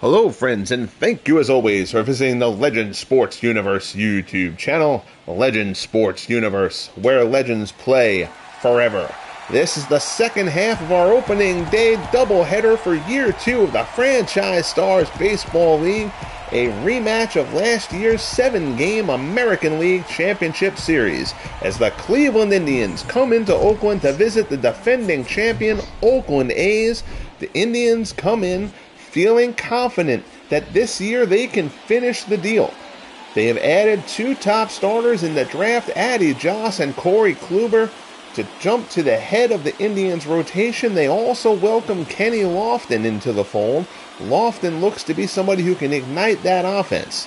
Hello friends, and thank you as always for visiting the Legend Sports Universe YouTube channel, Legend Sports Universe, where legends play forever. This is the second half of our opening day doubleheader for year 2 of the Franchise Stars Baseball League, a rematch of last year's 7-game American League Championship Series, as the Cleveland Indians come into Oakland to visit the defending champion Oakland A's. The Indians come in feeling confident that this year they can finish the deal. They have added 2 top starters in the draft, Addy Joss and Corey Kluber, to jump to the head of the Indians' rotation. They also welcome Kenny Lofton into the fold. Lofton looks to be somebody who can ignite that offense.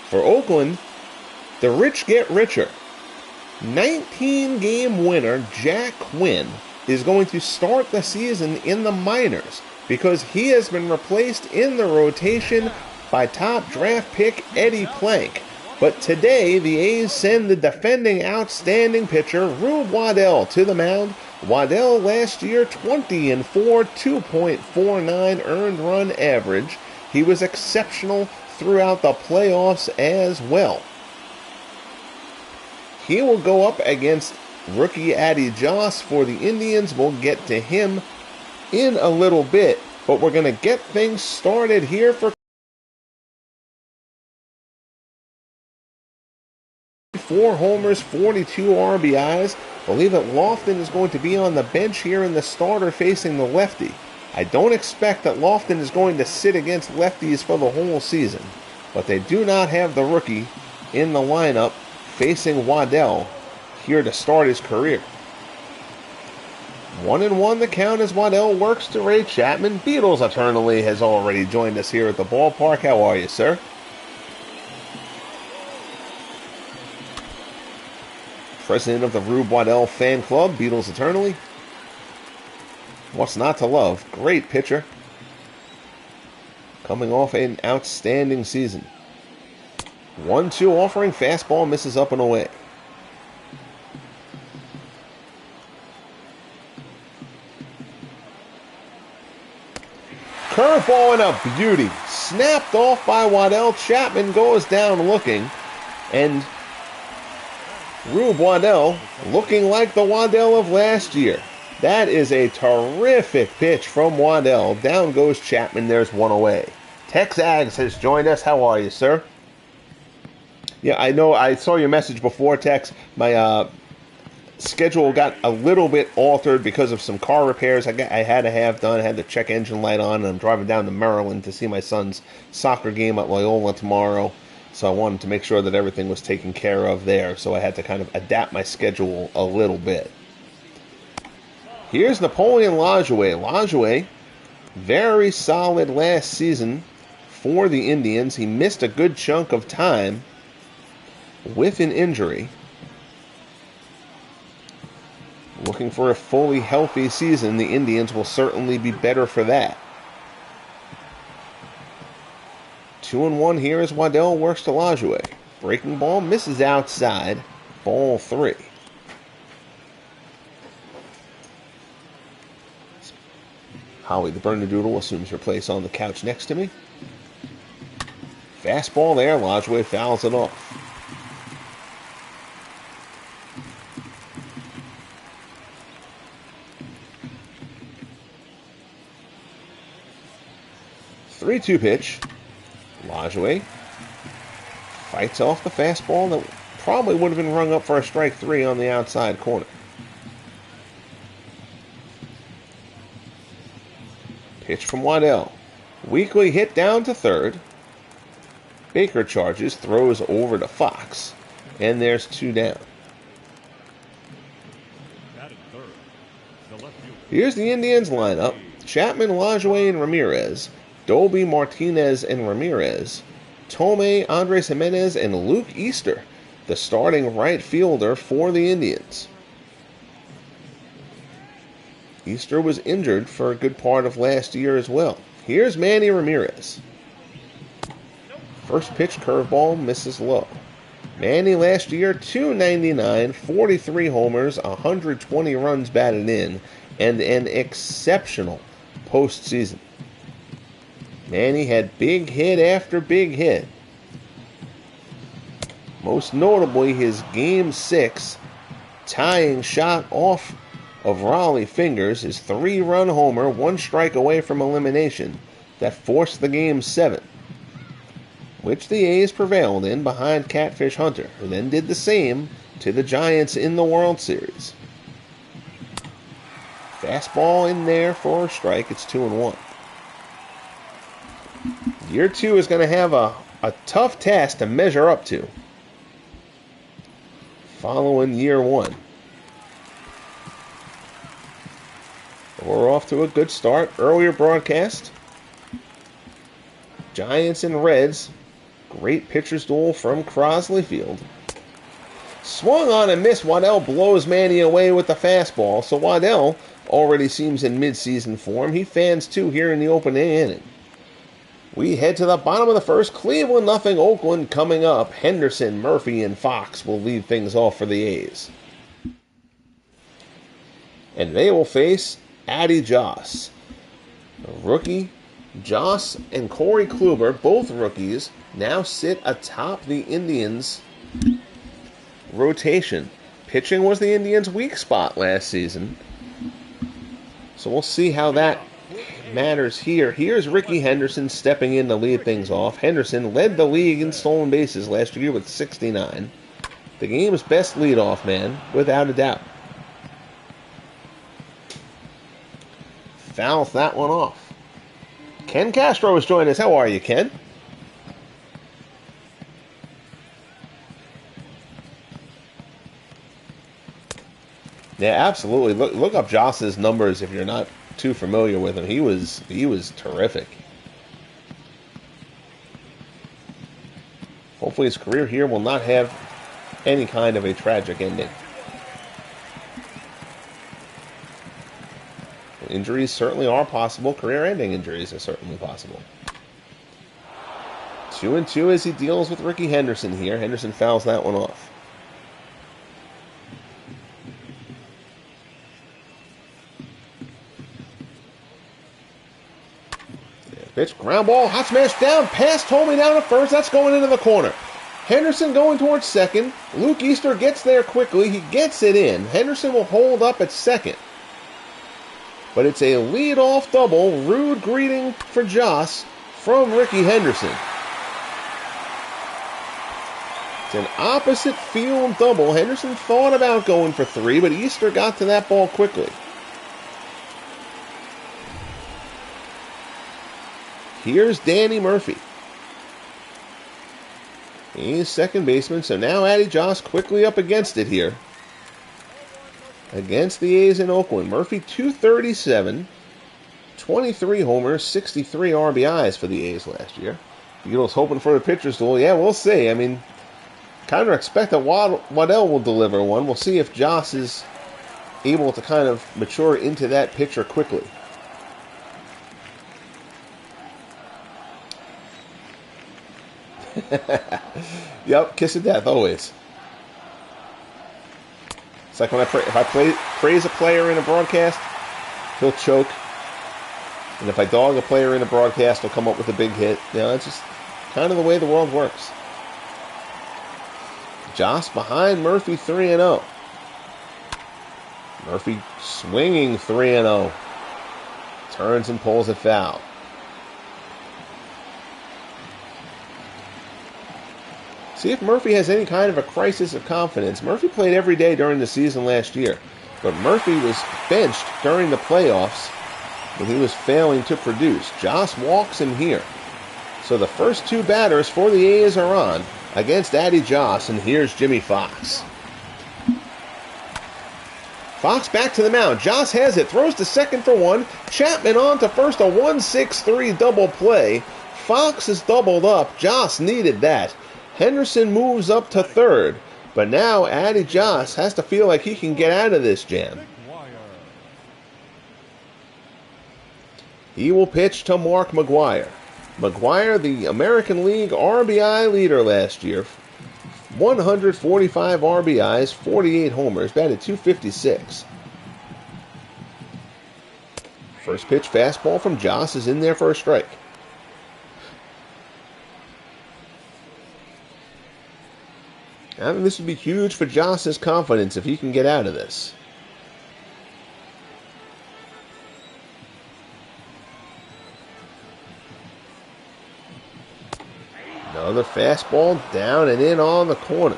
For Oakland, the rich get richer. 19-game winner Jack Quinn is going to start the season in the minors, because he has been replaced in the rotation by top draft pick Eddie Plank. But today, the A's send the defending outstanding pitcher Rube Waddell to the mound. Waddell last year 20-4, 2.49 earned run average. He was exceptional throughout the playoffs as well. He will go up against rookie Addy Joss for the Indians. We'll get to him in a little bit, but we're going to get things started here for 4 homers, 42 RBIs. Believe that Lofton is going to be on the bench here in the starter facing the lefty. I don't expect that Lofton is going to sit against lefties for the whole season, but they do not have the rookie in the lineup facing Waddell here to start his career. 1-1 the count as Waddell works to Ray Chapman. Beatles Eternally has already joined us here at the ballpark. How are you, sir? President of the Rube Waddell fan club, Beatles Eternally. What's not to love? Great pitcher. Coming off an outstanding season. 1-2 offering. Fastball misses up and away. Curveball and a beauty. Snapped off by Waddell. Chapman goes down looking. And Rube Waddell looking like the Waddell of last year. That is a terrific pitch from Waddell. Down goes Chapman. There's one away. Tex Aggs has joined us. How are you, sir? Yeah, I know. I saw your message before, Tex. My schedule got a little bit altered because of some car repairs I had to have done. I had the check engine light on, and I'm driving down to Maryland to see my son's soccer game at Loyola tomorrow. So I wanted to make sure that everything was taken care of there. So I had to kind of adapt my schedule a little bit. Here's Napoleon Lajoie. Lajoie, very solid last season for the Indians. He missed a good chunk of time with an injury. Looking for a fully healthy season. The Indians will certainly be better for that. 2-1 here as Waddell works to Lajoie. Breaking ball misses outside. Ball 3. Howie the Bernedoodle assumes her place on the couch next to me. Fastball there. Lajoie fouls it off. Three-two pitch. Lajoie fights off the fastball that probably would have been rung up for a strike 3 on the outside corner. Pitch from Waddell. Weakly hit down to third. Baker charges, throws over to Fox, and there's 2 down. Here's the Indians lineup. Chapman, Lajoie, and Ramirez. Doby, Martinez, and Ramirez. Tomei, Andres Jimenez, and Luke Easter, the starting right fielder for the Indians. Easter was injured for a good part of last year as well. Here's Manny Ramirez. First pitch curveball misses low. Manny last year, .299, 43 homers, 120 runs batted in, and an exceptional postseason. Manny had big hit after big hit. Most notably, his Game 6 tying shot off of Raleigh fingers, his 3-run homer, 1 strike away from elimination, that forced the Game 7, which the A's prevailed in behind Catfish Hunter, who then did the same to the Giants in the World Series. Fastball in there for a strike. It's 2-1. Year 2 is going to have a tough task to measure up to following year 1. We're off to a good start. Earlier broadcast, Giants and Reds. Great pitcher's duel from Crosley Field. Swung on and missed. Waddell blows Manny away with the fastball. So Waddell already seems in midseason form. He fans 2 here in the opening inning. We head to the bottom of the first. Cleveland 0, Oakland coming up. Henderson, Murphy, and Fox will lead things off for the A's. And they will face Addy Joss. A rookie. Joss and Corey Kluber, both rookies, now sit atop the Indians' rotation. Pitching was the Indians' weak spot last season. So we'll see how that matters here. Here's Ricky Henderson stepping in to lead things off. Henderson led the league in stolen bases last year with 69. The game's best leadoff man, without a doubt. Fouls that one off. Ken Castro has joined us. How are you, Ken? Yeah, absolutely. Look up Joss's numbers if you're not too familiar with him. He was terrific. Hopefully his career here will not have any kind of a tragic ending. Injuries certainly are possible. Career-ending injuries are certainly possible. 2-2 as he deals with Ricky Henderson here. Henderson fouls that one off. Pitch, ground ball, hot smash down, pass Tomey down to first. That's going into the corner. Henderson going towards second. Luke Easter gets there quickly. He gets it in. Henderson will hold up at second. But it's a lead-off double. Rude greeting for Joss from Ricky Henderson. It's an opposite field double. Henderson thought about going for 3, but Easter got to that ball quickly. Here's Danny Murphy. He's second baseman, so now Addy Joss quickly up against it here. Against the A's in Oakland. Murphy 237, 23 homers, 63 RBIs for the A's last year. Beatles hoping for the pitcher's duel. Yeah, we'll see. I mean, kind of expect that Waddell will deliver one. We'll see if Joss is able to kind of mature into that pitcher quickly. Yep, kiss of death, always. It's like when if I praise a player in a broadcast, he'll choke. And if I dog a player in a broadcast, he'll come up with a big hit. You know, it's just kind of the way the world works. Joss behind Murphy 3-0. Murphy swinging 3-0. Turns and pulls it foul. See if Murphy has any kind of a crisis of confidence. Murphy played every day during the season last year, but Murphy was benched during the playoffs when he was failing to produce. Joss walks him here. So the first 2 batters for the A's are on against Addy Joss, and here's Jimmy Fox. Fox back to the mound. Joss has it, throws to second for 1. Chapman on to first, a 1-6-3 double play. Fox is doubled up. Joss needed that. Henderson moves up to third, but now Addy Joss has to feel like he can get out of this jam. He will pitch to Mark McGwire. McGwire, the American League RBI leader last year. 145 RBIs, 48 homers, batted .256. First pitch fastball from Joss is in there for a strike. I mean, this would be huge for Joss's confidence if he can get out of this. Another fastball down and in on the corner.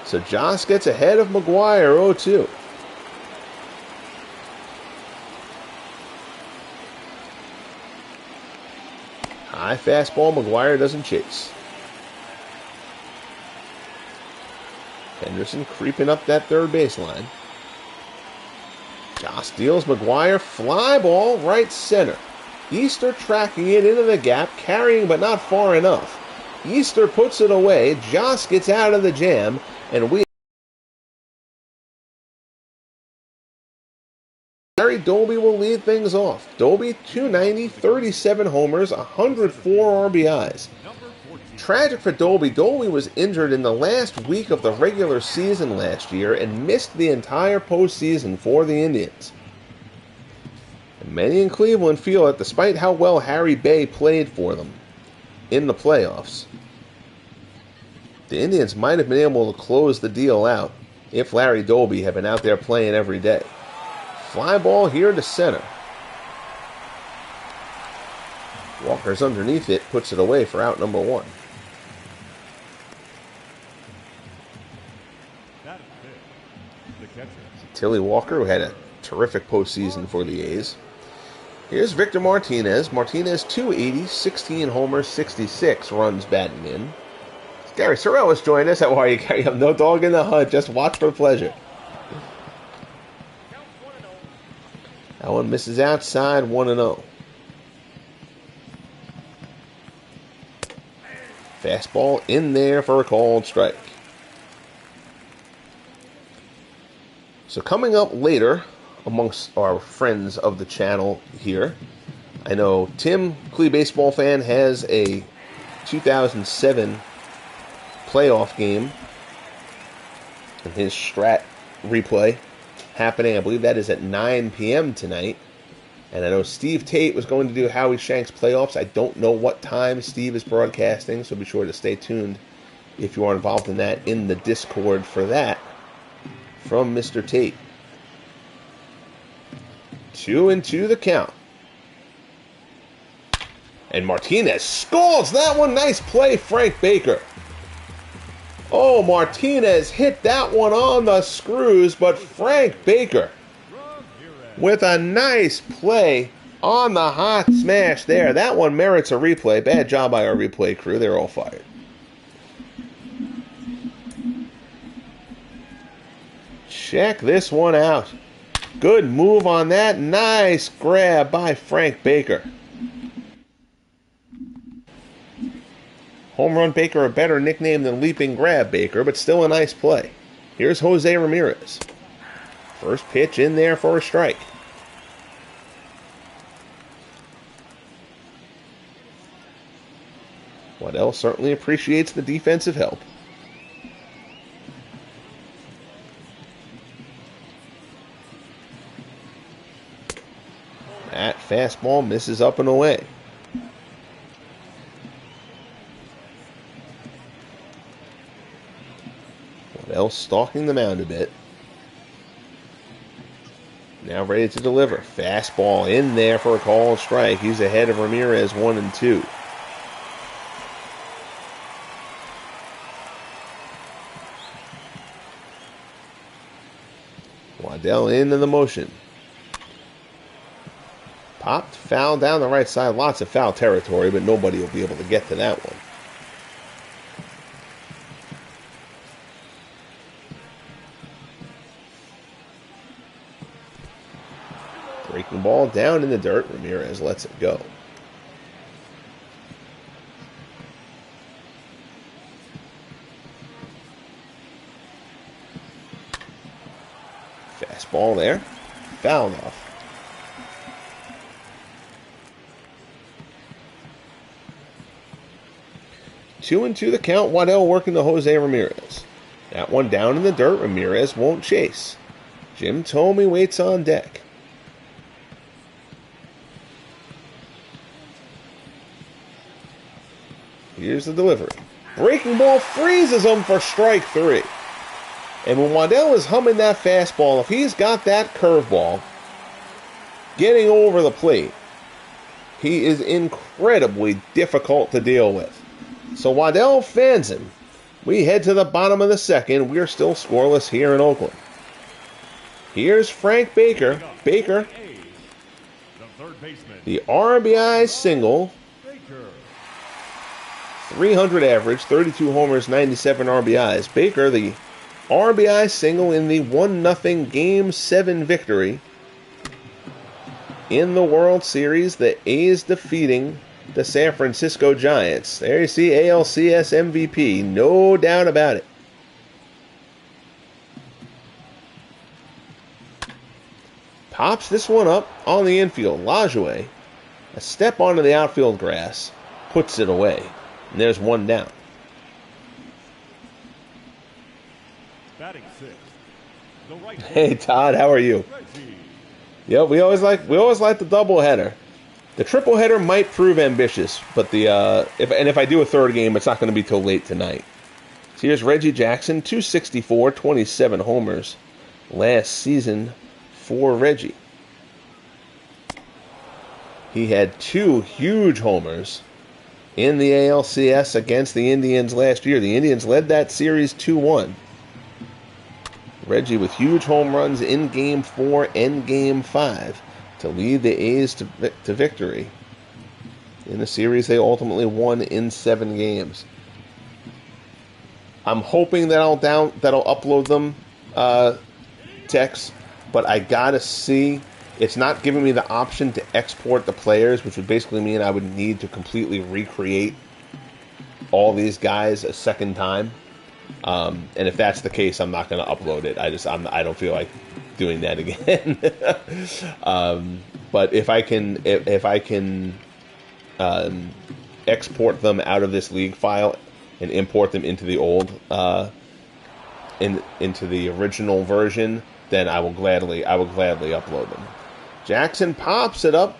So Joss gets ahead of McGuire 0-2. High fastball, McGuire doesn't chase. Henderson creeping up that third baseline. Joss deals McGuire, fly ball right center. Easter tracking it into the gap, carrying but not far enough. Easter puts it away, Joss gets out of the jam, and Larry Doby will lead things off. Doby, 290, 37 homers, 104 RBIs. Tragic for Doby. Doby was injured in the last week of the regular season last year and missed the entire postseason for the Indians. And many in Cleveland feel that despite how well Harry Bay played for them in the playoffs, the Indians might have been able to close the deal out if Larry Doby had been out there playing every day. Fly ball here to center. Walker's underneath it, puts it away for out number one. Tilly Walker, who had a terrific postseason for the A's. Here's Victor Martinez. Martinez, 280, 16 homers, 66 runs batting in. Gary Sorrell has joined us. How are you, Gary? I'm no dog in the hunt. Just watch for pleasure. That one misses outside, 1-0. Fastball in there for a called strike. So coming up later, amongst our friends of the channel here, I know Tim, Clee baseball fan, has a 2007 playoff game in his Strat replay happening. I believe that is at 9 p.m. tonight. And I know Steve Tate was going to do Howie Shank's playoffs. I don't know what time Steve is broadcasting, so be sure to stay tuned if you are involved in that in the Discord for that from Mr. Tate. 2-2 the count. And Martinez scalds that one. Nice play, Frank Baker. Oh, Martinez hit that one on the screws, but Frank Baker with a nice play on the hot smash there. That one merits a replay. Bad job by our replay crew. They're all fired. Check this one out. Good move on that. Nice grab by Frank Baker. Home Run Baker, a better nickname than Leaping Grab Baker, but still a nice play. Here's Jose Ramirez. First pitch in there for a strike. Waddell certainly appreciates the defensive help. That fastball misses up and away. Waddell stalking the mound a bit. Now ready to deliver. Fastball in there for a called strike. He's ahead of Ramirez 1-2. Waddell into the motion. Popped, foul down the right side. Lots of foul territory, but nobody will be able to get to that one. Breaking ball down in the dirt. Ramirez lets it go. Fastball there. Fouled off. 2-2 the count. Waddell working to Jose Ramirez. That one down in the dirt. Ramirez won't chase. Jim Thome waits on deck. Here's the delivery. Breaking ball freezes him for strike 3. And when Waddell is humming that fastball, if he's got that curveball getting over the plate, he is incredibly difficult to deal with. So Waddell fans him. We head to the bottom of the second. We're still scoreless here in Oakland. Here's Frank Baker. Baker, the RBI single. 300 average, 32 homers, 97 RBIs. Baker, the RBI single in the 1-0 Game 7 victory in the World Series. The A's defeating the San Francisco Giants. There you see ALCS MVP, no doubt about it. Pops this one up on the infield. Lajoie, a step onto the outfield grass, puts it away. And there's one down. Hey Todd, how are you? Yeah, we always like the doubleheader. The tripleheader might prove ambitious, but if I do a third game, it's not going to be till late tonight. So here's Reggie Jackson, 264, 27 homers last season for Reggie. He had 2 huge homers in the ALCS against the Indians last year. The Indians led that series 2-1. Reggie with huge home runs in Game 4 and Game 5 to lead the A's to victory in the series they ultimately won in 7 games. I'm hoping that'll upload them text, but I gotta see. It's not giving me the option to export the players, which would basically mean I would need to completely recreate all these guys a second time. And if that's the case, I'm not going to upload it. I don't feel like doing that again. But if I can export them out of this league file and import them into the old into the original version, then I will gladly upload them. Jackson pops it up.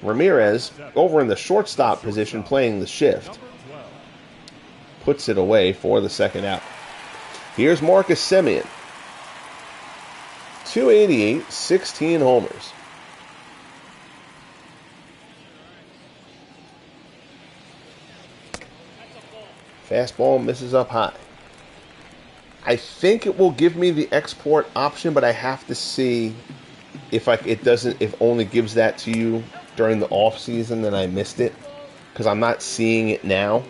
Ramirez over in the shortstop position playing the shift. Puts it away for the second out. Here's Marcus Semien. 288, 16 homers. Fastball misses up high. I think it will give me the export option, but I have to see if it only gives that to you during the off season, then I missed it because I'm not seeing it now.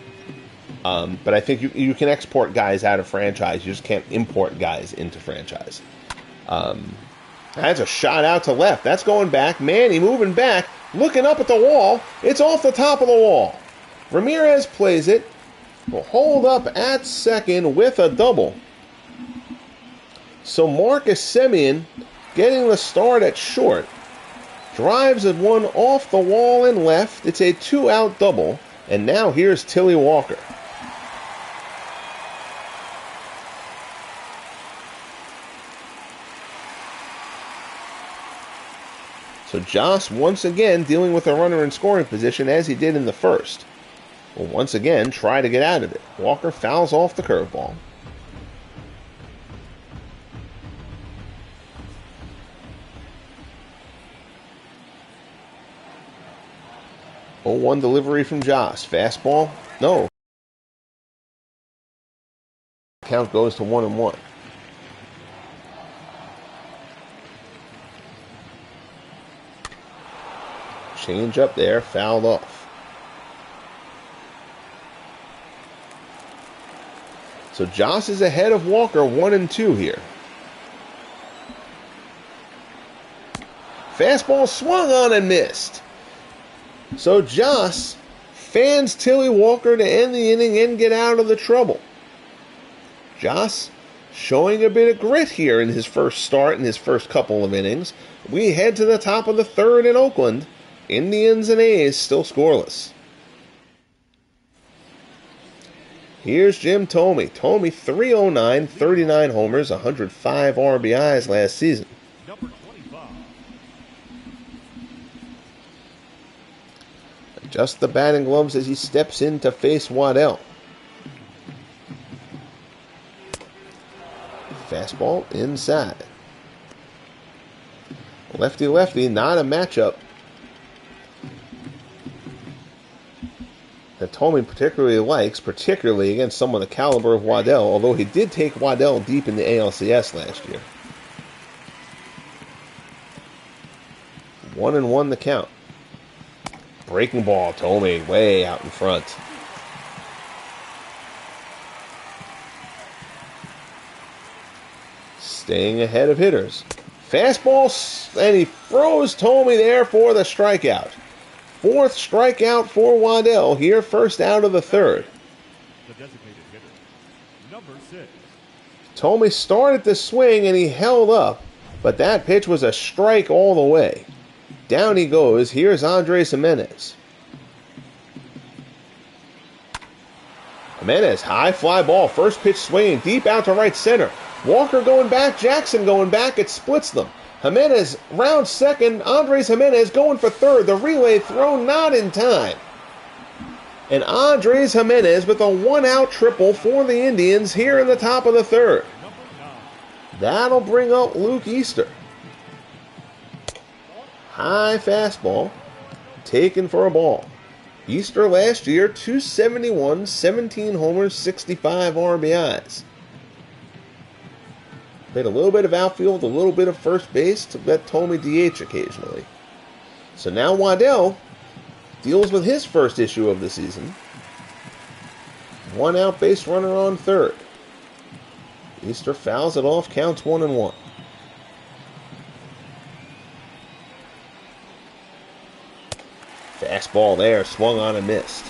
But I think you can export guys out of franchise. You just can't import guys into franchise. That's a shot out to left. That's going back. Manny moving back, looking up at the wall. It's off the top of the wall. Ramirez plays it. Will hold up at second with a double. So Marcus Semien getting the start at short. Drives at one off the wall and left. It's a 2-out double. And now here's Tilly Walker. So Joss once again dealing with a runner in scoring position as he did in the first. Will once again try to get out of it. Walker fouls off the curveball. Oh, 1 delivery from Joss. Fastball? No. Count goes to 1-1. Change up there, fouled off. So Joss is ahead of Walker 1-2 here. Fastball swung on and missed. So Joss fans Tilly Walker to end the inning and get out of the trouble. Joss showing a bit of grit here in his first start in his first couple of innings. We head to the top of the third in Oakland. Indians and A's still scoreless. Here's Jim Thome. Thome 309, 39 homers, 105 RBIs last season. Adjusts the batting gloves as he steps in to face Waddell. Fastball inside. Lefty-lefty, not a matchup that Thome particularly likes, particularly against someone the caliber of Waddell, although he did take Waddell deep in the ALCS last year. 1-1 the count. Breaking ball, Thome way out in front. Staying ahead of hitters. Fastball, and he throws Thome there for the strikeout. Fourth strikeout for Waddell here, first out of the third. The designated hitter, number 6. Thome started to swing and he held up, but that pitch was a strike all the way. Down he goes. Here's Andres Jimenez. Jimenez, high fly ball. First pitch swinging deep out to right center. Walker going back, Jackson going back. It splits them. Jimenez round second. Andres Jimenez going for third. The relay throw not in time. And Andres Jimenez with a one-out triple for the Indians here in the top of the third. That'll bring up Luke Easter. High fastball, taken for a ball. Easter last year, 271, 17 homers, 65 RBIs. Played a little bit of outfield, a little bit of first base to let Thome DH occasionally. So now Waddell deals with his first issue of the season. One out base runner on third. Easter fouls it off, counts 1-1. Fastball there, swung on and missed.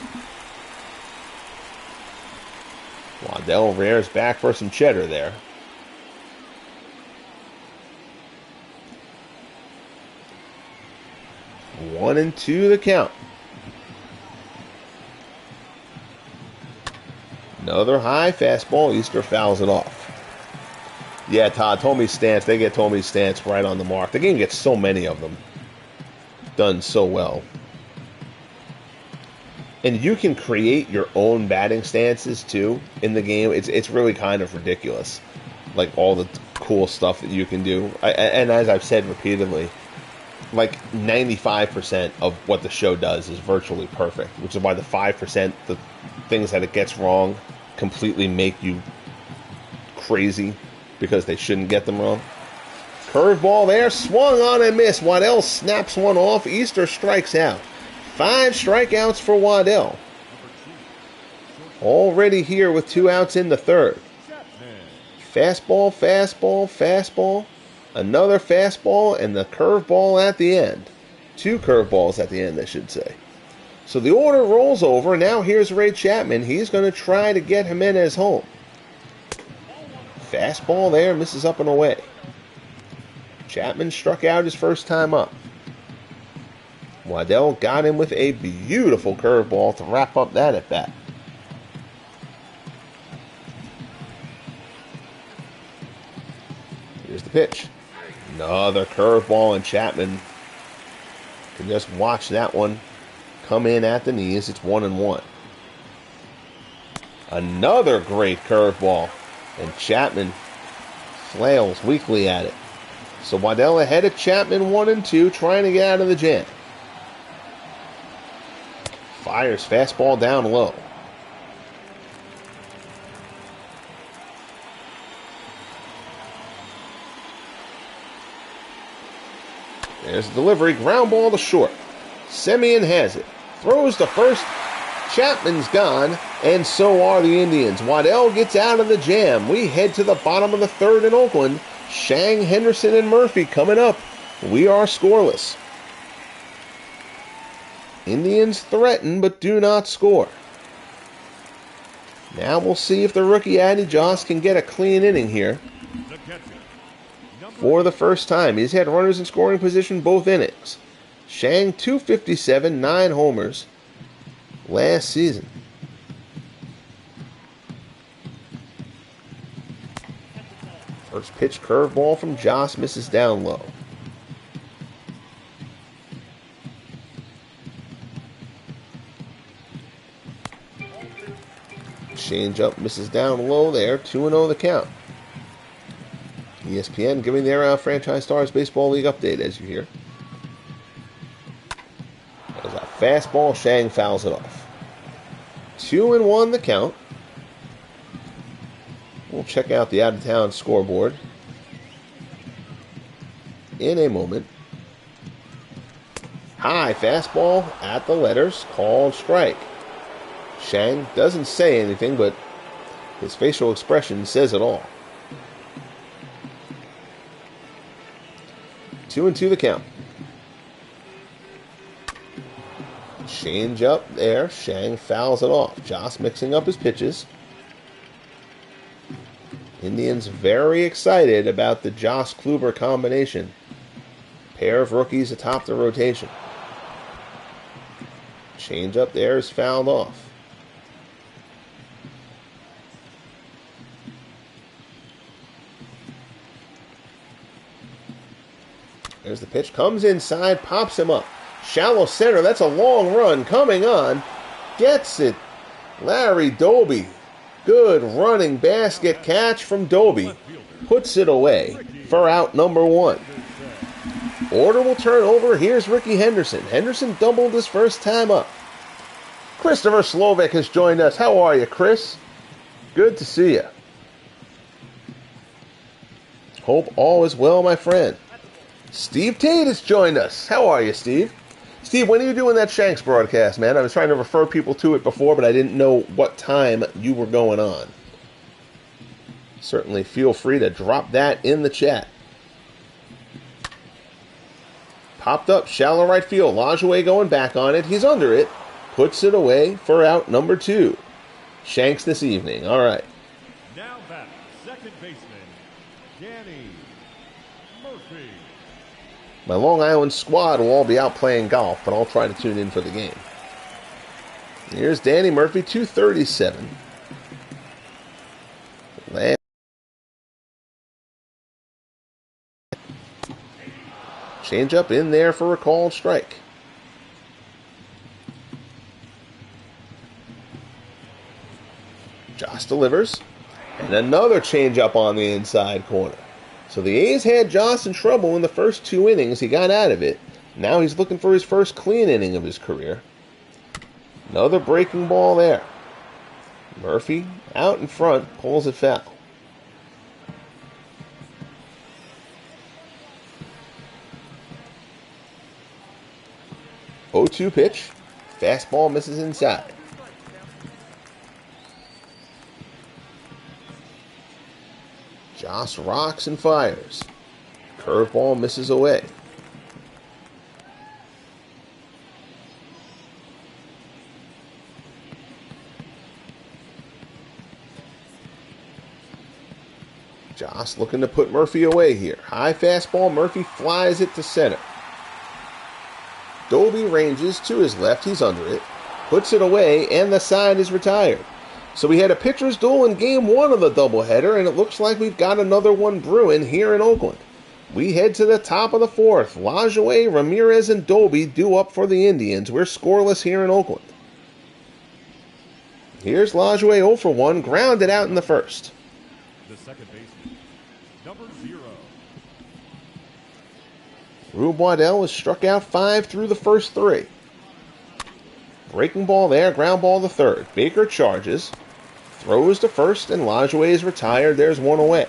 Waddell rears back for some cheddar there. One and two the count. Another high fastball. Easter fouls it off. Yeah, Todd, Thome's stance. They get Thome's stance right on the mark. The game gets so many of them. Done so well. And you can create your own batting stances, too, in the game. It's really kind of ridiculous. Like, all the cool stuff that you can do. And as I've said repeatedly, like 95% of what the show does is virtually perfect, which is why the 5%, the things that it gets wrong, completely make you crazy because they shouldn't get them wrong. Curveball there, swung on and missed. Waddell snaps one off. Easter strikes out. 5 strikeouts for Waddell. Already here with 2 outs in the third. Fastball, fastball, fastball. Another fastball and the curveball at the end. 2 curveballs at the end, I should say. So the order rolls over. Now here's Ray Chapman. He's going to try to get Jimenez home. Fastball there, misses up and away. Chapman struck out his first time up. Waddell got him with a beautiful curveball to wrap up that at bat. Here's the pitch. Another curveball, and Chapman can just watch that one come in at the knees. It's 1-1. Another great curveball, and Chapman flails weakly at it. So Waddell ahead of Chapman 1-2, trying to get out of the jam. Fires fastball down low. There's the delivery. Ground ball to short. Semien has it. Throws to first. Chapman's gone, and so are the Indians. Waddell gets out of the jam. We head to the bottom of the third in Oakland. Shang, Henderson, and Murphy coming up. We are scoreless. Indians threaten but do not score. Now we'll see if the rookie Addy Joss can get a clean inning here. For the first time, he's had runners in scoring position both innings. Shang, 257, 9 homers last season. First pitch curveball from Joss, misses down low. Change up, misses down low there. 2-0 the count. ESPN giving their Franchise Stars Baseball League update, as you hear. There's a fastball. Shang fouls it off. 2-1 the count. We'll check out the out-of-town scoreboard in a moment. High fastball at the letters, called strike. Shang doesn't say anything, but his facial expression says it all. 2-2 the count. Change up there. Shang fouls it off. Joss mixing up his pitches. Indians very excited about the Joss Kluber combination. Pair of rookies atop the rotation. Change up there is fouled off. There's the pitch. Comes inside, pops him up. Shallow center. That's a long run. Coming on. Gets it. Larry Doby. Good running basket catch from Doby. Puts it away for out number 1. Order will turn over. Here's Ricky Henderson. Henderson doubled his first time up. Christopher Slovak has joined us. How are you, Chris? Good to see you. Hope all is well, my friend. Steve Tate has joined us. How are you, Steve? Steve, when are you doing that Shanks broadcast, man? I was trying to refer people to it before, but I didn't know what time you were going on. Certainly feel free to drop that in the chat. Popped up, shallow right field. Lajoie going back on it. He's under it. Puts it away for out number 2. Shanks this evening. All right. Now back, second baseman, Danny Murphy. My Long Island squad will all be out playing golf, but I'll try to tune in for the game. Here's Danny Murphy, 237. Change up in there for a called strike. Joss delivers. And another change up on the inside corner. So the A's had Joss in trouble in the first 2 innings. He got out of it. Now he's looking for his first clean inning of his career. Another breaking ball there. Murphy out in front, pulls it foul. O2 pitch. Fastball misses inside. Joss rocks and fires. Curveball misses away. Joss looking to put Murphy away here. High fastball. Murphy flies it to center. Doby ranges to his left. He's under it. Puts it away, and the side is retired. So we had a pitcher's duel in Game 1 of the doubleheader, and it looks like we've got another one brewing here in Oakland. We head to the top of the 4th. Lajoie, Ramirez, and Doby due up for the Indians. We're scoreless here in Oakland. Here's Lajoie 0 for 1, grounded out in the first. The second baseman, number 0. Rube Waddell was struck out 5 through the first 3. Breaking ball there, ground ball to third. Baker charges, throws to first, and Lajoie is retired. There's one away.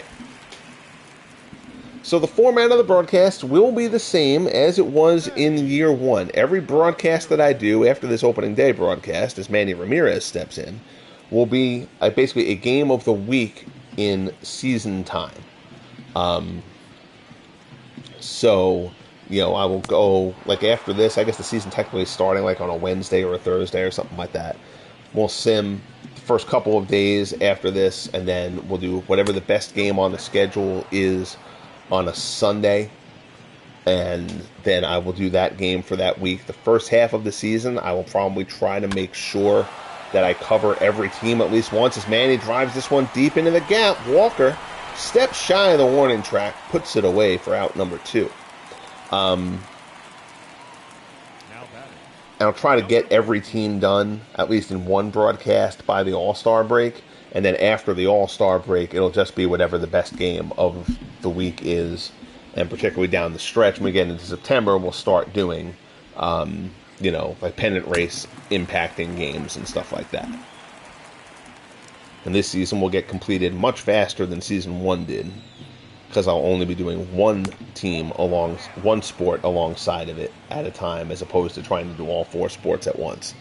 So the format of the broadcast will be the same as it was in year 1. Every broadcast that I do after this opening day broadcast, as Manny Ramirez steps in, will be basically a game of the week in season time. I will go, after this, I guess the season technically is starting, on a Wednesday or a Thursday or something like that. We'll sim the first couple of days after this, and then we'll do whatever the best game on the schedule is on a Sunday, and then I will do that game for that week. The first half of the season, I will probably try to make sure that I cover every team at least once, as Manny drives this one deep into the gap. Walker steps shy of the warning track, puts it away for out number 2. And I'll try to get every team done, at least in one broadcast, by the All-Star break. And then after the All-Star break, it'll just be whatever the best game of the week is. And particularly down the stretch, when we get into September, we'll start doing, like pennant race impacting games and stuff like that. And this season will get completed much faster than Season 1 did, because I'll only be doing one sport alongside of it at a time, as opposed to trying to do all 4 sports at once.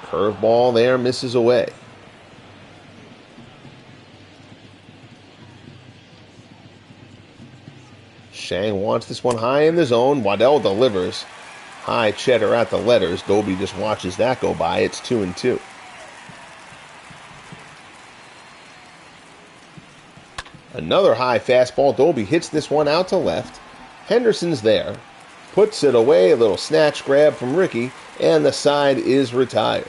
Curveball there, misses away. Shang wants this one high in the zone. Waddell delivers. High cheddar at the letters. Doby just watches that go by. It's 2-2. Another high fastball. Doby hits this one out to left. Henderson's there. Puts it away. A little snatch grab from Ricky. And the side is retired.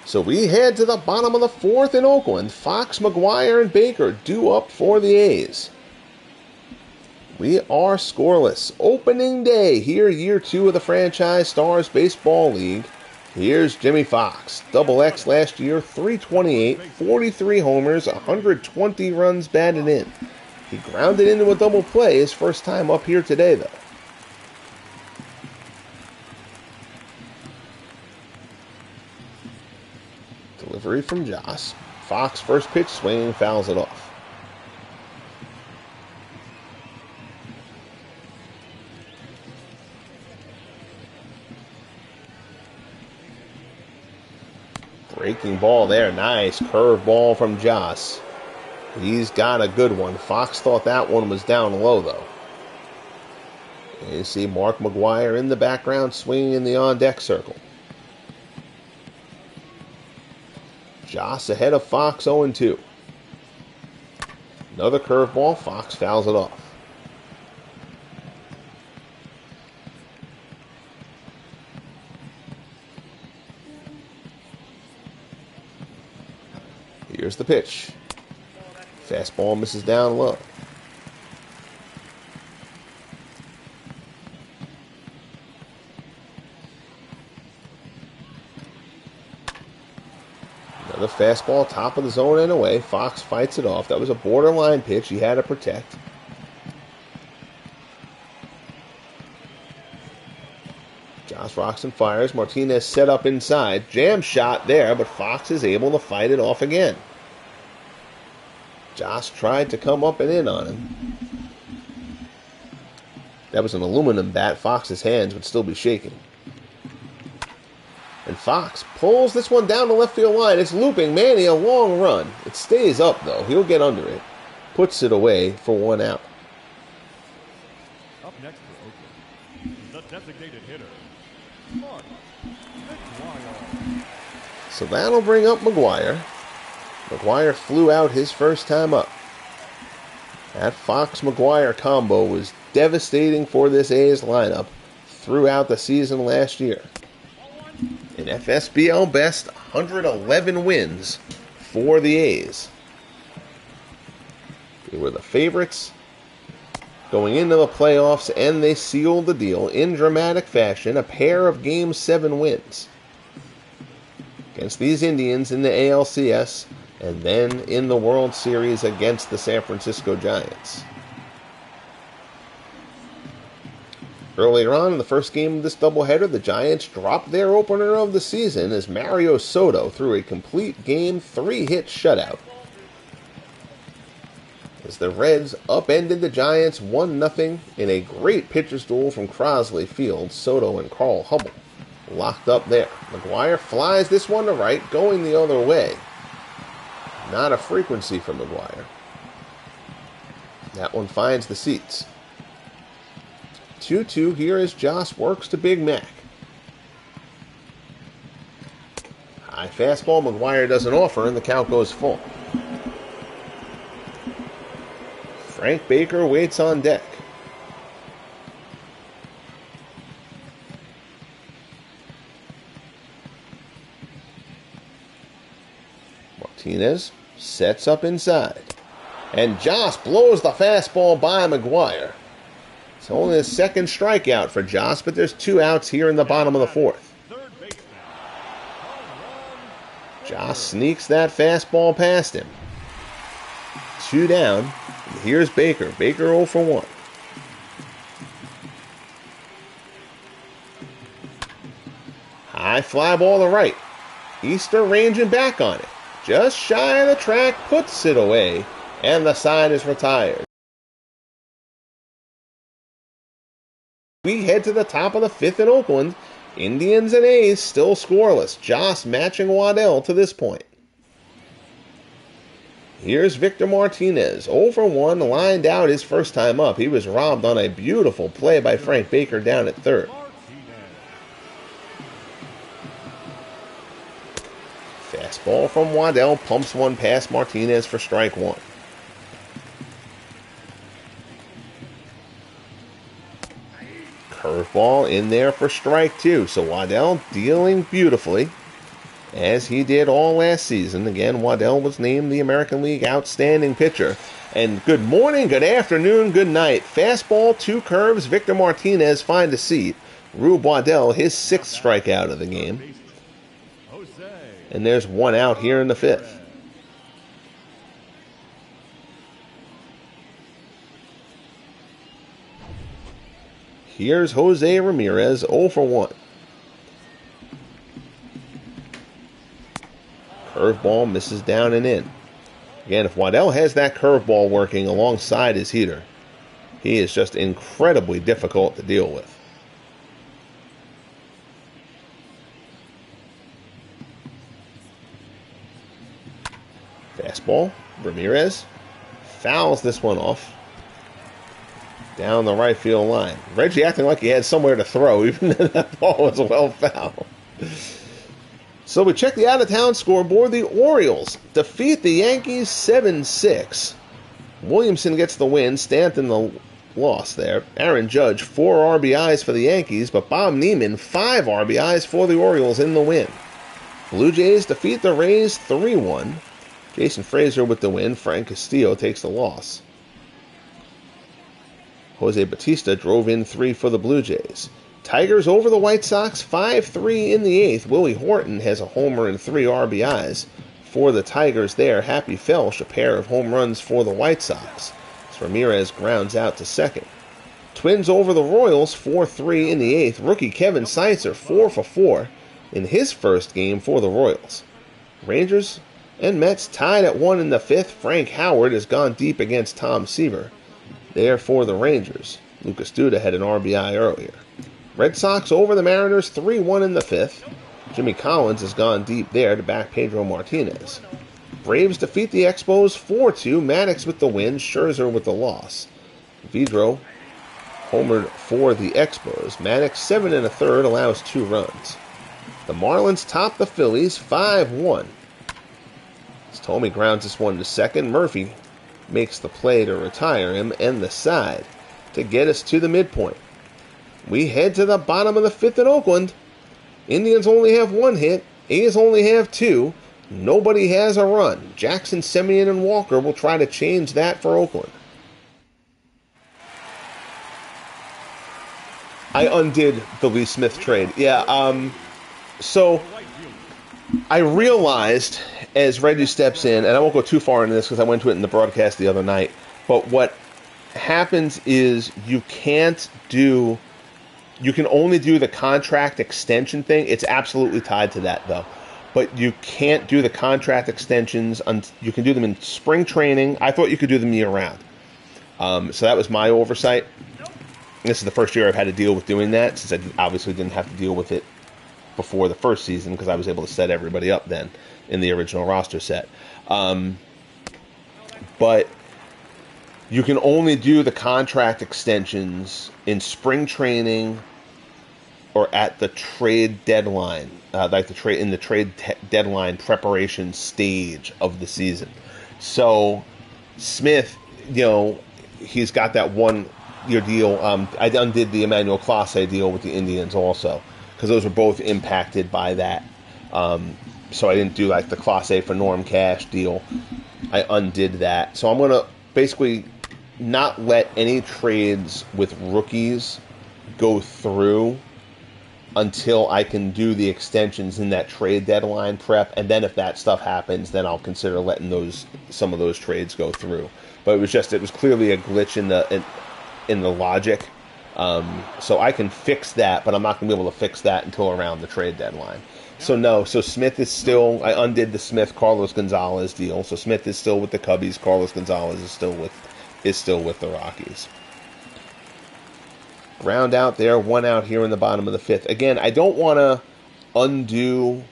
So we head to the bottom of the 4th in Oakland. Fox, McGuire, and Baker due up for the A's. We are scoreless. Opening day here, year 2 of the Franchise Stars Baseball League. Here's Jimmy Fox. Double X last year, 328, 43 homers, 120 runs batted in. He grounded into a double play his first time up here today, though. Delivery from Joss. Fox first pitch swinging, fouls it off. Breaking ball there. Nice curve ball from Joss. He's got a good one. Fox thought that one was down low, though. And you see Mark McGuire in the background swinging in the on-deck circle. Joss ahead of Fox 0-2. Another curveball. Fox fouls it off. Here's the pitch. Fastball misses down low. Another fastball, top of the zone and away. Fox fights it off. That was a borderline pitch he had to protect. Josh rocks and fires. Martinez set up inside. Jam shot there, but Fox is able to fight it off again. Josh tried to come up and in on him. That was an aluminum bat. Fox's hands would still be shaking. And Fox pulls this one down the left field line. It's looping. Manny, a long run. It stays up, though. He'll get under it. Puts it away for 1 out. Up next for Oakland, the designated hitter, Mark McGuire. So that'll bring up McGuire. McGuire flew out his first time up. That Fox-McGuire combo was devastating for this A's lineup throughout the season last year. An FSBL best 111 wins for the A's. They were the favorites going into the playoffs, and they sealed the deal in dramatic fashion, a pair of Game 7 wins against these Indians in the ALCS, and then in the World Series against the San Francisco Giants. Earlier on in the first game of this doubleheader, the Giants dropped their opener of the season as Mario Soto threw a complete game 3-hit shutout. As the Reds upended the Giants 1-0 in a great pitcher's duel from Crosley Field, Soto and Carl Hubble locked up there. McGuire flies this one to right, going the other way. Not a frequency for McGuire. That one finds the seats. 2-2 here as Joss works to Big Mac. High fastball, McGuire doesn't offer, and the count goes full. Frank Baker waits on deck. Martinez sets up inside. And Joss blows the fastball by McGuire. It's only a second strikeout for Joss, but there's 2 outs here in the bottom of the 4th. Joss sneaks that fastball past him. 2 down. Here's Baker. Baker 0 for 1. High fly ball to right. Easter ranging back on it. Just shy of the track, puts it away, and the side is retired. We head to the top of the 5th in Oakland. Indians and A's still scoreless. Joss matching Waddell to this point. Here's Victor Martinez, 0 for 1, lined out his first time up. He was robbed on a beautiful play by Frank Baker down at third. Fastball from Waddell, pumps one past Martinez for strike 1. Curveball in there for strike 2. So Waddell dealing beautifully, as he did all last season. Again, Waddell was named the American League Outstanding Pitcher. And good morning, good afternoon, good night. Fastball, 2 curves. Victor Martinez find a seat. Rube Waddell, his 6th strikeout of the game. And there's 1 out here in the 5th. Here's Jose Ramirez, 0 for 1. Curveball misses down and in. Again, if Waddell has that curveball working alongside his heater, he is just incredibly difficult to deal with. Fastball, Ramirez fouls this one off. Down the right field line. Reggie acting like he had somewhere to throw, even though that ball was well fouled. So we check the out-of-town scoreboard. The Orioles defeat the Yankees 7-6. Williamson gets the win. Stanton the loss there. Aaron Judge, 4 RBIs for the Yankees, but Bob Neiman, 5 RBIs for the Orioles in the win. Blue Jays defeat the Rays 3-1. Jason Frazier with the win. Frank Castillo takes the loss. Jose Bautista drove in 3 for the Blue Jays. Tigers over the White Sox 5-3 in the 8th. Willie Horton has a homer and 3 RBIs for the Tigers there. Happy Felsch, a pair of home runs for the White Sox. As Ramirez grounds out to second. Twins over the Royals 4-3 in the 8th. Rookie Kevin Seitzer 4 for 4 in his first game for the Royals. Rangers and Mets tied at 1 in the 5th. Frank Howard has gone deep against Tom Seaver there for the Rangers. Lucas Duda had an RBI earlier. Red Sox over the Mariners 3-1 in the 5th. Jimmy Collins has gone deep there to back Pedro Martinez. Braves defeat the Expos 4-2. Maddox with the win, Scherzer with the loss. Vidro homered for the Expos. Maddox 7 1/3 allows 2 runs. The Marlins top the Phillies 5-1. As Tomey grounds this one to second, Murphy makes the play to retire him and the side to get us to the midpoint. We head to the bottom of the 5th in Oakland. Indians only have 1 hit. A's only have 2. Nobody has a run. Jackson, Semien, and Walker will try to change that for Oakland. I undid the Lee Smith trade. So I realized as Reggie steps in, and I won't go too far into this because I went to it in the broadcast the other night, but what happens is you can only do the contract extension thing. It's absolutely tied to that, though. But you can't do the contract extensions. You can do them in spring training. I thought you could do them year-round. So that was my oversight. This is the first year I've had to deal with doing that, since I obviously didn't have to deal with it before the first season because I was able to set everybody up then in the original roster set. But you can only do the contract extensions in spring training or at the trade deadline, in the trade deadline preparation stage of the season. So Smith, he's got that 1-year deal. I undid the Emmanuel Clase deal with the Indians also, because those were both impacted by that. So I didn't do like the Clase for Norm Cash deal. I undid that. So I'm going to basically not let any trades with rookies go through until I can do the extensions in that trade deadline prep, and then if that stuff happens, then I'll consider letting some of those trades go through. But it was clearly a glitch in the logic. So I can fix that, but I'm not going to be able to fix that until around the trade deadline. So Smith is still, I undid the Smith Carlos Gonzalez deal. So Smith is still with the Cubbies. Carlos Gonzalez is still with the Rockies. Round out there, one out here in the bottom of the fifth. Again, I don't want to undo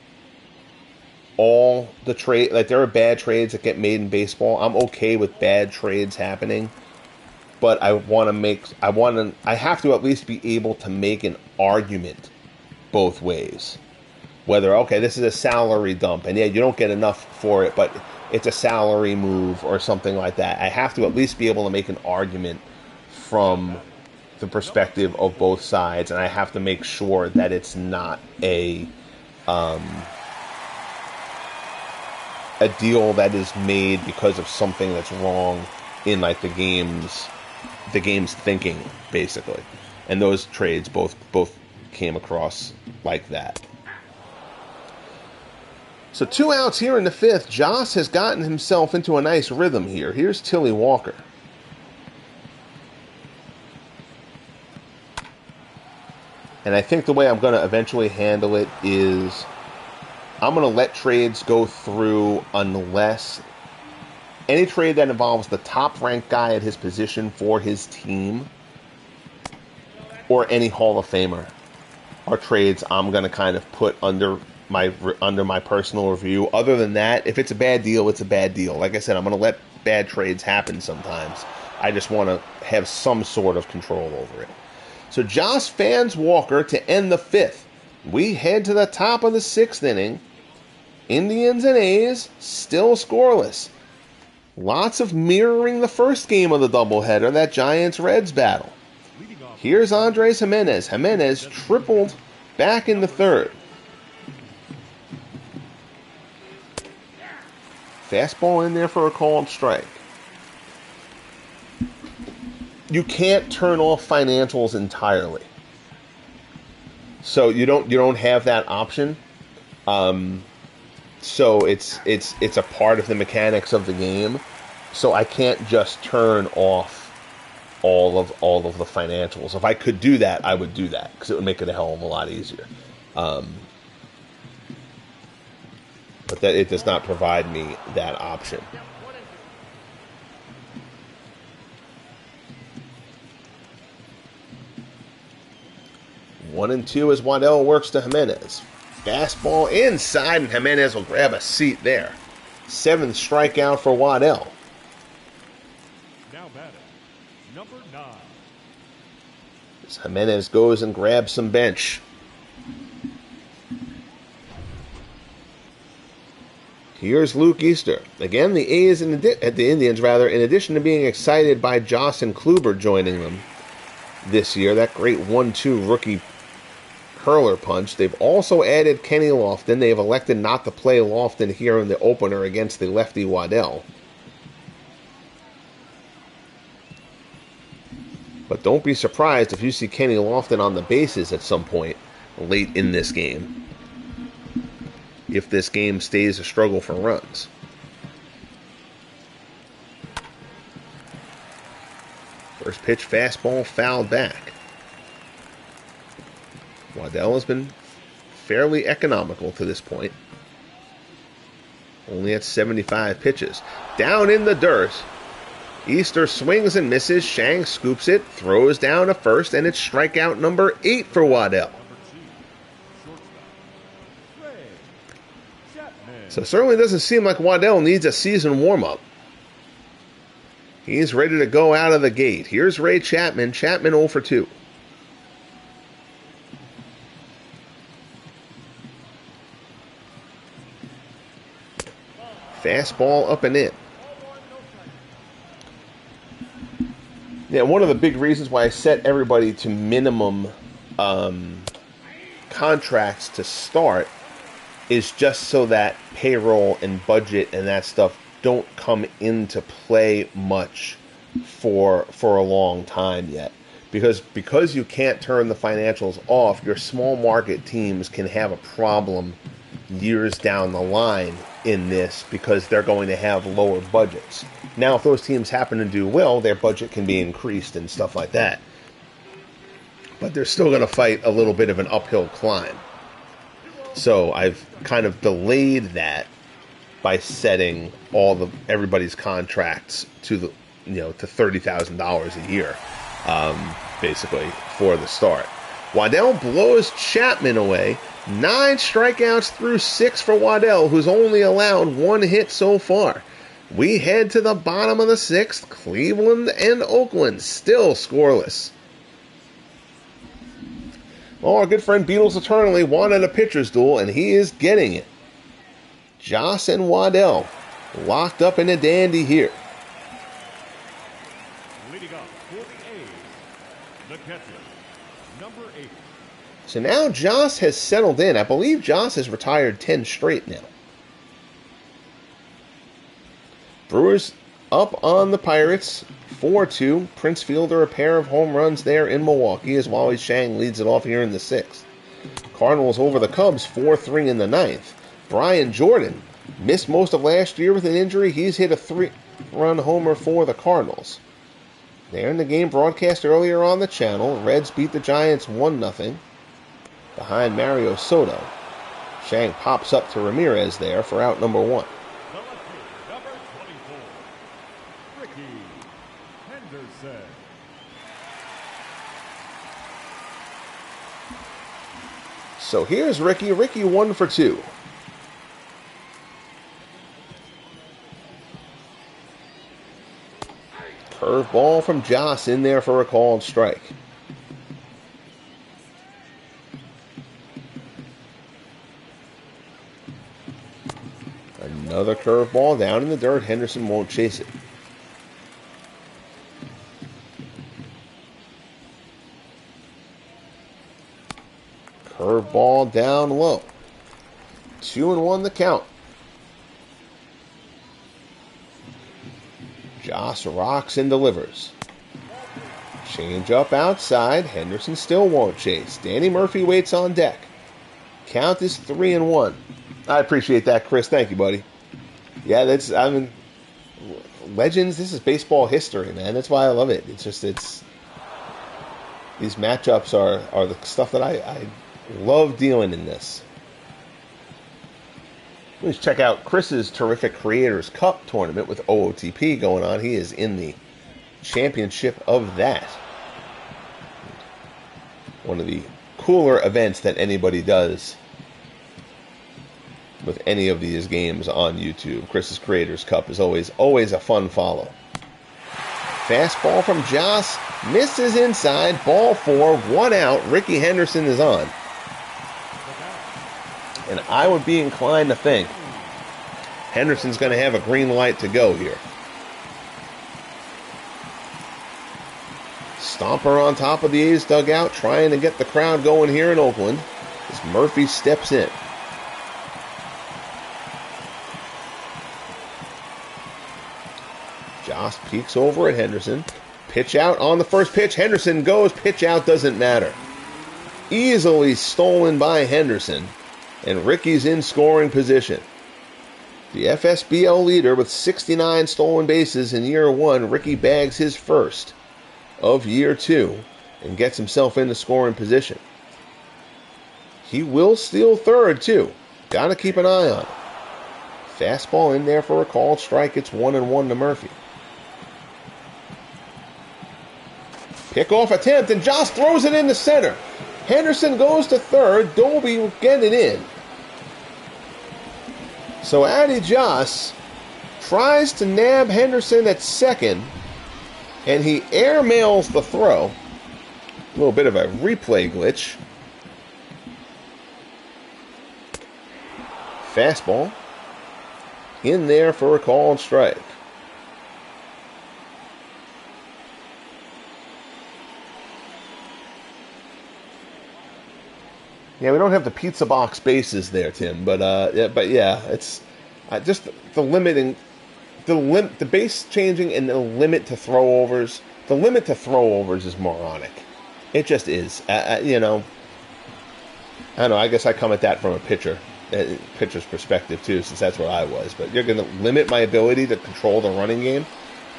all the trade. Like, there are bad trades that get made in baseball. I'm okay with bad trades happening, but I have to at least be able to make an argument both ways. Whether, okay, this is a salary dump, and yeah, you don't get enough for it, but it's a salary move or something like that. I have to at least be able to make an argument from the perspective of both sides, and I have to make sure that it's not a deal that is made because of something that's wrong in like the game's thinking, basically. And those trades both came across like that. So 2 outs here in the fifth. Joss has gotten himself into a nice rhythm here. Here's Tilly Walker. And I think the way I'm going to eventually handle it is I'm going to let trades go through unless any trade that involves the top-ranked guy at his position for his team or any Hall of Famer are trades I'm going to kind of put under my personal review. Other than that, if it's a bad deal, it's a bad deal. Like I said, I'm going to let bad trades happen sometimes. I just want to have some sort of control over it. So Joss fans Walker to end the fifth. We head to the top of the sixth inning. Indians and A's still scoreless. Lots of mirroring the first game of the doubleheader, that Giants-Reds battle. Here's Andres Jimenez. Jimenez tripled back in the third. Fastball in there for a called strike. You can't turn off financials entirely, so you don't have that option. So it's a part of the mechanics of the game. So I can't just turn off all of the financials. If I could do that, I would do that because it would make it a hell of a lot easier. But that it does not provide me that option. One and two as Waddell works to Jimenez. Fastball inside, and Jimenez will grab a seat there. 7th strikeout for Waddell. Now batting, number 9. As Jimenez goes and grabs some bench. Here's Luke Easter. Again, the A's at the Indians, in addition to being excited by Joss and Kluber joining them this year, that great 1-2 rookie curler punch, they've also added Kenny Lofton. They've elected not to play Lofton here in the opener against the lefty Waddell. But don't be surprised if you see Kenny Lofton on the bases at some point late in this game, if this game stays a struggle for runs. First pitch fastball fouled back. Waddell has been fairly economical to this point. Only at 75 pitches. Down in the dirt. Easter swings and misses. Shang scoops it, throws down to first, and it's strikeout number 8 for Waddell. So it certainly doesn't seem like Waddell needs a season warm-up. He's ready to go out of the gate. Here's Ray Chapman. Chapman 0 for 2. Fastball up and in. Yeah, one of the big reasons why I set everybody to minimum contracts to start is just so that payroll and budget and that stuff don't come into play much for a long time yet. Because you can't turn the financials off, your small market teams can have a problem years down the line in this because they're going to have lower budgets. Now, if those teams happen to do well, their budget can be increased and stuff like that. But they're still going to fight a little bit of an uphill climb. So I've kind of delayed that by setting everybody's contracts to to $30,000 a year, basically for the start. Waddell blows Chapman away. 9 strikeouts through 6 for Waddell, who's only allowed 1 hit so far. We head to the bottom of the 6th. Cleveland and Oakland still scoreless. Well, our good friend Beatles Eternally wanted a pitcher's duel, and he is getting it. Joss and Waddell locked up in a dandy here. Leading up for the A's, the catcher, number 8. So now Joss has settled in. I believe Joss has retired 10 straight now. Brewers up on the Pirates, 4-2. Prince Fielder, a pair of home runs there in Milwaukee as Wally Shang leads it off here in the 6th. Cardinals over the Cubs, 4-3 in the 9th. Brian Jordan missed most of last year with an injury. He's hit a 3-run homer for the Cardinals. There in the game broadcast earlier on the channel, Reds beat the Giants 1-0 behind Mario Soto. Shang pops up to Ramirez there for out number 1. Number 24, Ricky Henderson. So here's Ricky. Ricky 1 for 2. Curveball from Joss in there for a called strike. Another curveball down in the dirt. Henderson won't chase it. Curveball down low. 2-1 the count. Joss rocks and delivers. Change up outside. Henderson still won't chase. Danny Murphy waits on deck. Count is 3-1. I appreciate that, Chris. Thank you, buddy. Yeah, Legends, this is baseball history, man. That's why I love it. These matchups are the stuff that I love dealing in this. Let's check out Chris's terrific Creators Cup tournament with OOTP going on. He is in the championship of that. One of the cooler events that anybody does with any of these games on YouTube. Chris's Creators Cup is always a fun follow. Fastball from Joss. Misses inside. Ball 4. 1 out. Ricky Henderson is on. And I would be inclined to think Henderson's going to have a green light to go here. Stomper on top of the A's dugout, trying to get the crowd going here in Oakland as Murphy steps in. Joss peeks over at Henderson. Pitch out on the first pitch. Henderson goes. Pitch out doesn't matter. Easily stolen by Henderson. And Ricky's in scoring position. The FSBL leader with 69 stolen bases in year 1, Ricky bags his first of year 2 and gets himself into scoring position. He will steal third, too. Got to keep an eye on it. Fastball in there for a called strike. It's 1-1 to Murphy. Pickoff attempt, and Joss throws it into center. Henderson goes to third. Dolby will get it in. So Addy Joss tries to nab Henderson at second, and he airmails the throw. A little bit of a replay glitch. Fastball in there for a called strike. Yeah, we don't have the pizza box bases there, Tim, but yeah, it's just the limiting the base changing and the limit to throwovers. The limit to throwovers is moronic. It just is. You know, I don't know. I guess I come at that from a pitcher's perspective too, since that's where I was. But you're going to limit my ability to control the running game.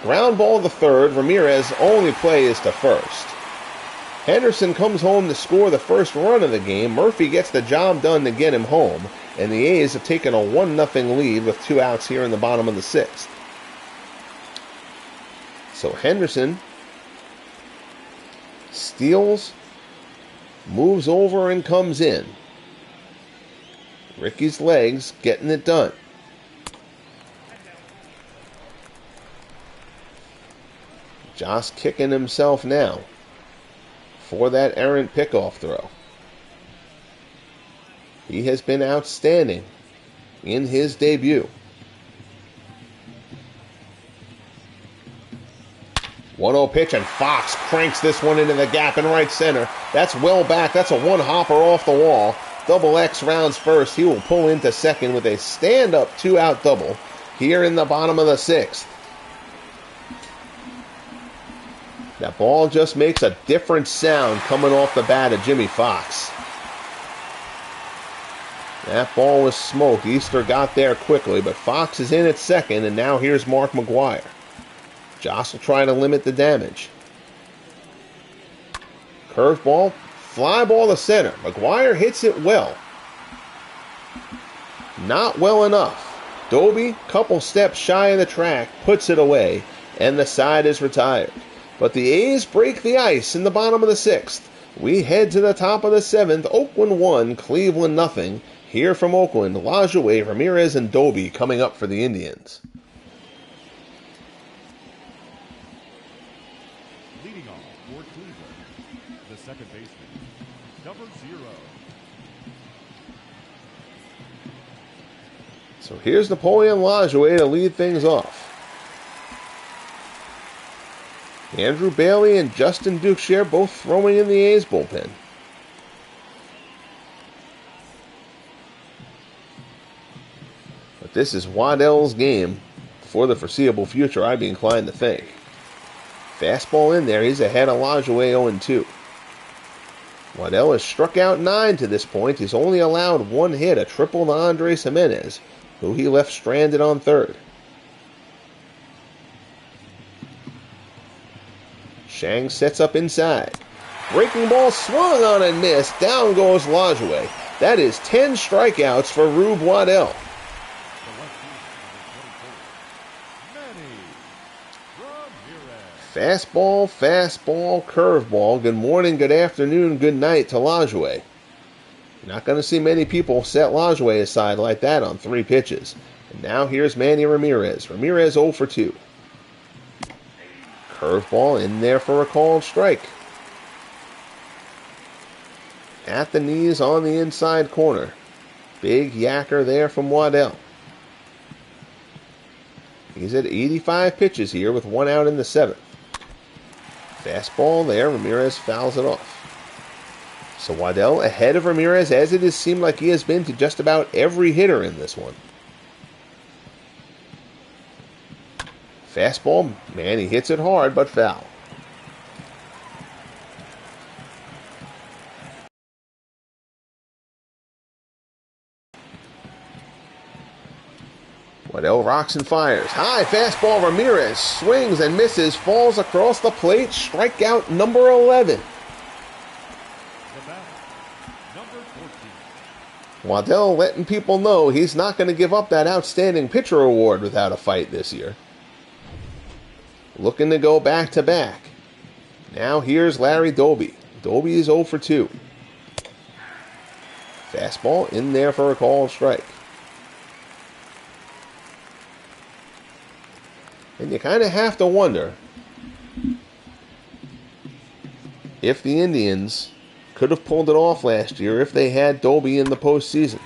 Ground ball to third. Ramirez only play is to first. Henderson comes home to score the first run of the game. Murphy gets the job done to get him home, and the A's have taken a 1-0 lead with 2 outs here in the bottom of the 6th. So Henderson steals, moves over, and comes in. Ricky's legs getting it done. Josh kicking himself now for that errant pickoff throw. He has been outstanding in his debut. 1-0 pitch, and Fox cranks this one into the gap in right center. That's well back. That's a one-hopper off the wall. Double X rounds first. He will pull into second with a stand-up 2-out double here in the bottom of the 6th. That ball just makes a different sound coming off the bat of Jimmy Fox. That ball was smoked. Easter got there quickly, but Fox is in at second, and now here's Mark McGwire. Joss will try to limit the damage. Curveball, fly ball to center. McGwire hits it well. Not well enough. Doby, couple steps shy of the track, puts it away, and the side is retired. But the A's break the ice in the bottom of the 6th. We head to the top of the 7th. Oakland 1, Cleveland nothing. Here from Oakland, Lajoie, Ramirez, and Doby coming up for the Indians. Leading off for Cleveland, the second baseman, number 0. So here's Napoleon Lajoie to lead things off. Andrew Bailey and Justin Duke both throwing in the A's bullpen. But this is Waddell's game for the foreseeable future, I'd be inclined to think. Fastball in there. He's ahead of Lajoie 0-2. Waddell has struck out 9 to this point. He's only allowed 1 hit, a triple to Andres Jimenez, who he left stranded on third. Shang sets up inside. Breaking ball swung on and missed. Down goes Lajoie. That is 10 strikeouts for Rube Waddell. Fastball, fastball, curveball. Good morning, good afternoon, good night to Lajoie. You're not going to see many people set Lajoie aside like that on 3 pitches. And now here's Manny Ramirez. Ramirez 0 for 2. Curveball in there for a called strike. At the knees on the inside corner. Big yacker there from Waddell. He's at 85 pitches here with 1 out in the 7th. Fastball there. Ramirez fouls it off. So Waddell ahead of Ramirez, as it has seemed like he has been to just about every hitter in this one. Fastball, man, he hits it hard, but foul. Waddell rocks and fires. High fastball, Ramirez swings and misses, falls across the plate, strikeout number 11. Waddell letting people know he's not going to give up that outstanding pitcher award without a fight this year. Looking to go back-to-back. Now here's Larry Doby. Doby is 0 for 2. Fastball in there for a called strike. And you kind of have to wonder if the Indians could have pulled it off last year if they had Doby in the postseason.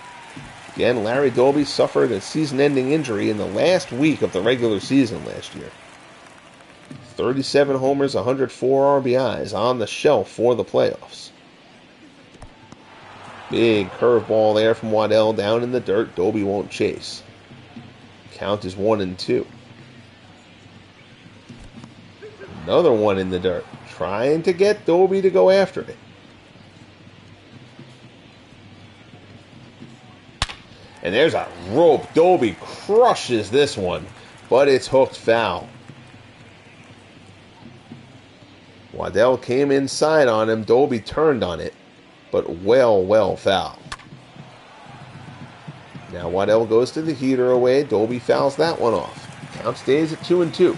Again, Larry Doby suffered a season-ending injury in the last week of the regular season last year. 37 homers, 104 RBIs on the shelf for the playoffs. Big curveball there from Waddell down in the dirt. Doby won't chase. Count is 1-2. Another one in the dirt. Trying to get Doby to go after it. And there's a rope. Doby crushes this one, but it's hooked foul. Waddell came inside on him. Doby turned on it, but well foul. Now Waddell goes to the heater away. Doby fouls that one off. Count stays at 2-2.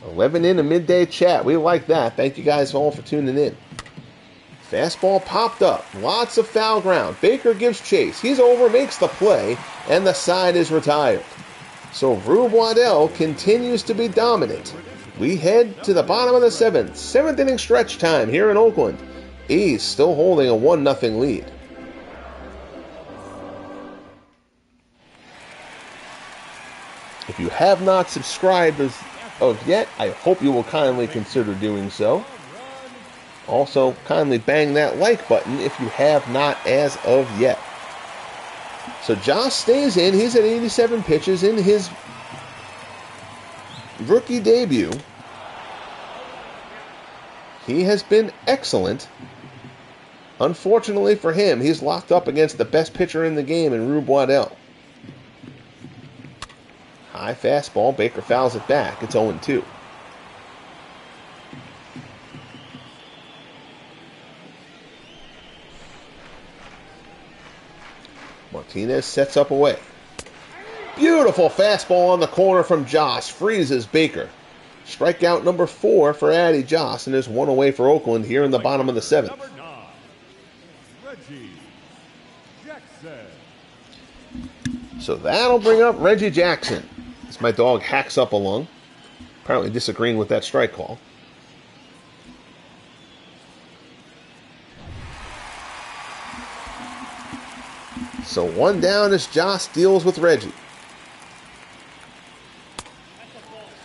11 in a midday chat. We like that. Thank you guys all for tuning in. Fastball popped up. Lots of foul ground. Baker gives chase. He's over, makes the play, and the side is retired. So Rube Waddell continues to be dominant. We head to the bottom of the seventh. Seventh inning stretch time here in Oakland. A's still holding a 1-0 lead. If you have not subscribed as of yet, I hope you will kindly consider doing so. Also, kindly bang that like button if you have not as of yet. So Josh stays in. He's at 87 pitches in his rookie debut. He has been excellent. Unfortunately for him, he's locked up against the best pitcher in the game in Rube Waddell. High fastball. Baker fouls it back. It's 0-2. Martinez sets up away. Beautiful fastball on the corner from Joss. Freezes Baker. Strikeout number 4 for Addy Joss, and there's one away for Oakland here in the bottom of the seventh. Number 9, Reggie Jackson. So that'll bring up Reggie Jackson. As my dog hacks up a lung. Apparently disagreeing with that strike call. So one down as Joss deals with Reggie.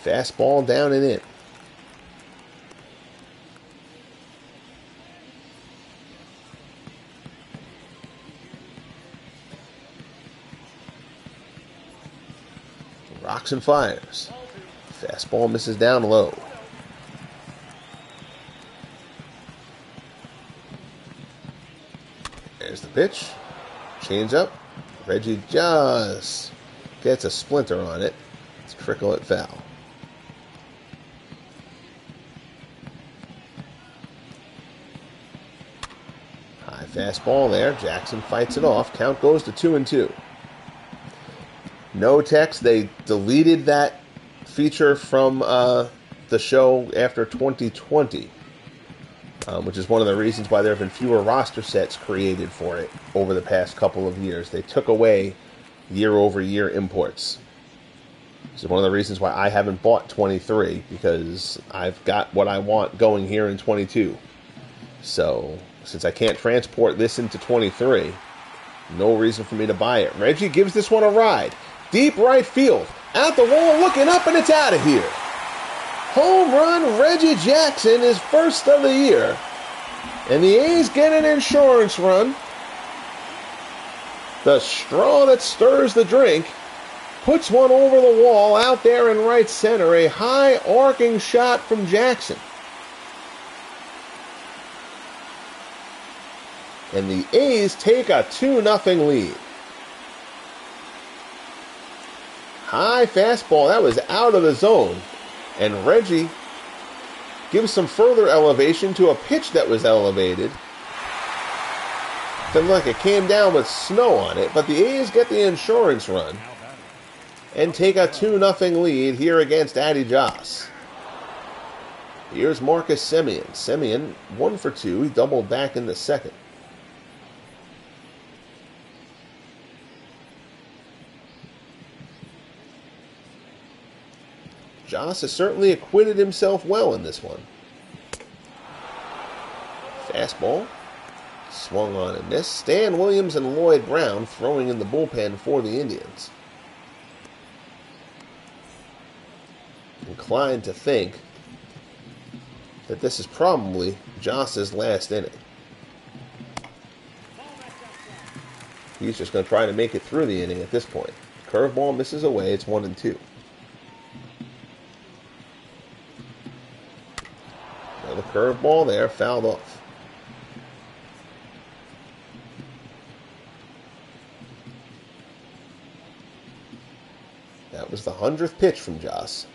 Fastball down and in. Rocks and fires. Fastball misses down low. There's the pitch. Change up. Reggie just gets a splinter on it. Let's trickle it foul. High fastball there. Jackson fights it off. Count goes to 2-2. No text. They deleted that feature from the show after 2020, which is one of the reasons why there have been fewer roster sets created for it over the past couple of years. They took away year-over-year imports. This is one of the reasons why I haven't bought 23, because I've got what I want going here in 22. So, since I can't transport this into 23, no reason for me to buy it. Reggie gives this one a ride. Deep right field. Out the wall, looking up, and it's out of here. Home run, Reggie Jackson, his first of the year. And the A's get an insurance run. The straw that stirs the drink puts one over the wall out there in right center. A high arcing shot from Jackson. And the A's take a 2-0 lead. High fastball. That was out of the zone. And Reggie gives some further elevation to a pitch that was elevated. Felt like it came down with snow on it, but the A's get the insurance run and take a 2-0 lead here against Addy Joss. Here's Marcus Semien. Semien, 1 for 2. He doubled back in the second. Joss has certainly acquitted himself well in this one. Fastball. Swung on and missed. Stan Williams and Lloyd Brown throwing in the bullpen for the Indians. Inclined to think that this is probably Joss's last inning. He's just going to try to make it through the inning at this point. Curveball misses away. It's 1-2. The curveball there, fouled off. That was the 100th pitch from Joss.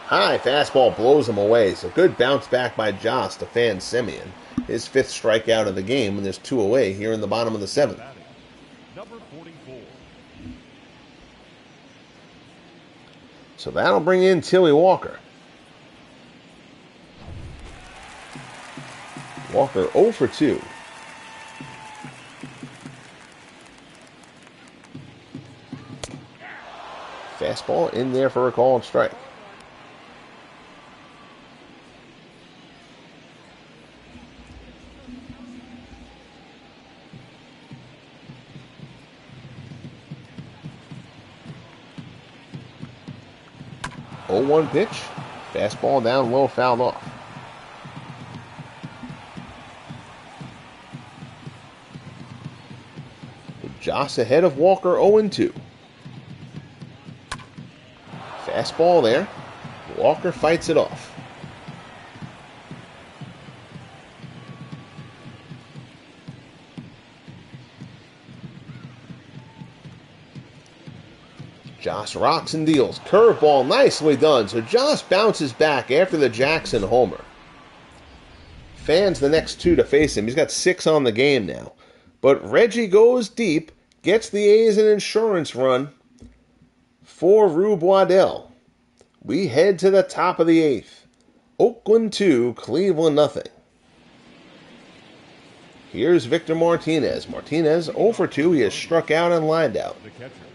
High fastball blows him away, so good bounce back by Joss to fan Semien. His 5th strikeout of the game, and there's 2 away here in the bottom of the 7th. Number 44. So that'll bring in Tilly Walker. Walker 0 for 2. Fastball in there for a called strike. Oh, 1 pitch. Fastball down low, fouled off. Joss ahead of Walker 0-2. Fastball there. Walker fights it off. Joss rocks and deals. Curveball nicely done. So Joss bounces back after the Jackson homer. Fans the next 2 to face him. He's got 6 on the game now. But Reggie goes deep, gets the A's an insurance run for Rube Waddell. We head to the top of the 8th. Oakland 2, Cleveland nothing. Here's Victor Martinez. Martinez 0 for 2. He has struck out and lined out.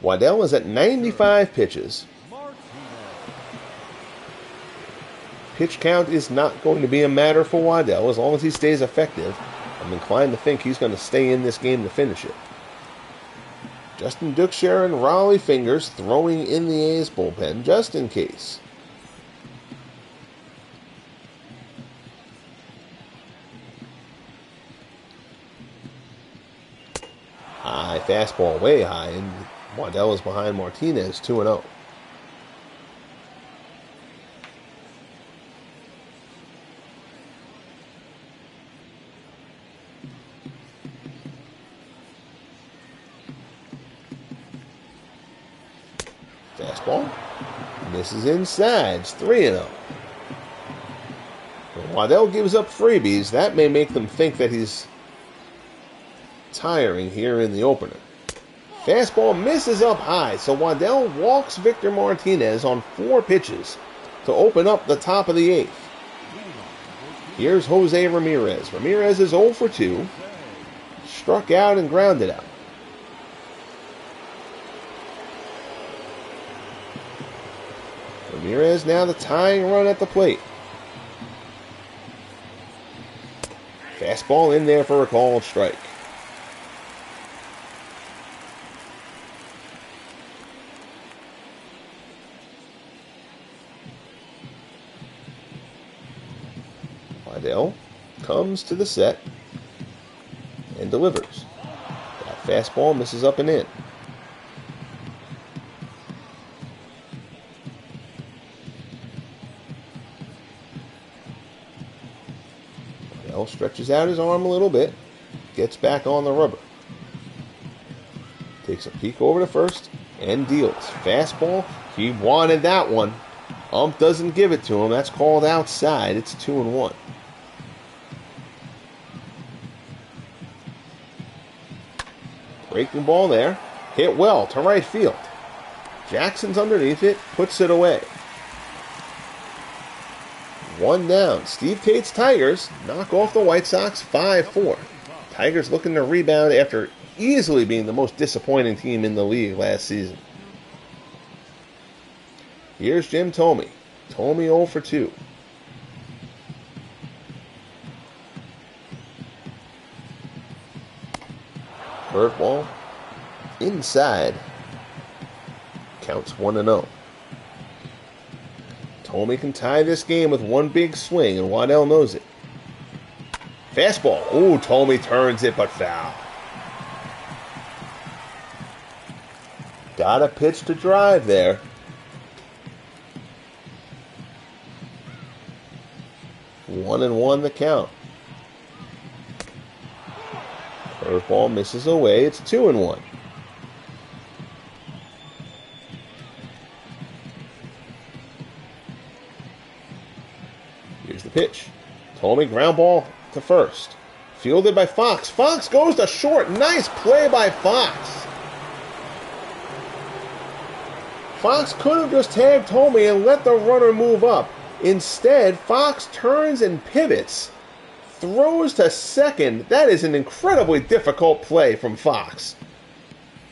Waddell is at 95 pitches. Pitch count is not going to be a matter for Waddell as long as he stays effective. I'm inclined to think he's going to stay in this game to finish it. Justin Duckshire and Raleigh Fingers throwing in the A's bullpen just in case. High fastball, way high, and Waddell is behind Martinez 2-0. Fastball misses inside. It's 3-0. When Waddell gives up freebies, that may make them think that he's tiring here in the opener. Fastball misses up high, so Waddell walks Victor Martinez on 4 pitches to open up the top of the 8th. Here's Jose Ramirez. Ramirez is 0 for 2. Struck out and grounded out. Ramirez now the tying run at the plate. Fastball in there for a called strike. Waddell comes to the set and delivers. That fastball misses up and in. Waddell stretches out his arm a little bit, gets back on the rubber. Takes a peek over to first and deals. Fastball, he wanted that one. Ump doesn't give it to him. That's called outside. It's 2-1. Breaking ball there. Hit well to right field. Jackson's underneath it. Puts it away. 1 down. Steve Tate's Tigers knock off the White Sox 5-4. Tigers looking to rebound after easily being the most disappointing team in the league last season. Here's Jim Thome. Thome 0 for 2. Curveball inside. Counts 1-0. Thome can tie this game with one big swing, and Waddell knows it. Fastball. Ooh, Thome turns it, but foul. Got a pitch to drive there. 1-1 the count. Curveball misses away. It's 2-1. Here's the pitch. Thome ground ball to first. Fielded by Fox. Fox goes to short. Nice play by Fox. Fox could have just tagged Thome and let the runner move up. Instead, Fox turns and pivots. Throws to second. That is an incredibly difficult play from Fox.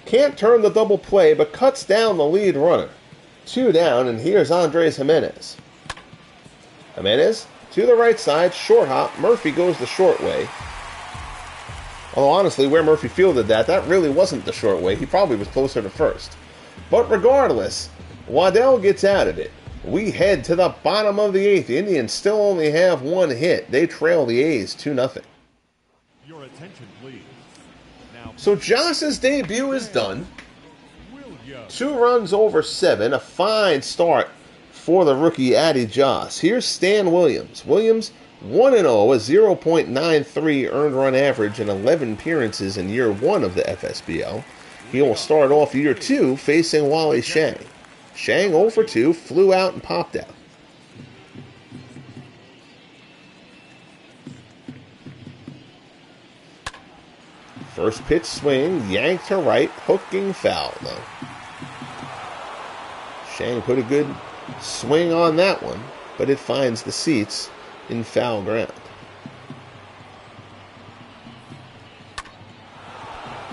Can't turn the double play, but cuts down the lead runner. 2 down, and here's Andres Jimenez. Jimenez to the right side, short hop. Murphy goes the short way. Although honestly, where Murphy fielded that really wasn't the short way. He probably was closer to first. But regardless, Waddell gets out of it. We head to the bottom of the 8th. The Indians still only have 1 hit. They trail the A's 2-0. Your attention, please. Now, So Joss's debut is done. Williams. 2 runs over 7. A fine start for the rookie Addy Joss. Here's Stan Williams. Williams 1-0, a 0.93 earned run average in 11 appearances in year 1 of the FSBL. He will start off year 2 facing Wally Shang. Shang 0 for 2, flew out and popped out. First pitch swing, yanked to right, hooking foul though. Shang put a good swing on that one, but it finds the seats in foul ground.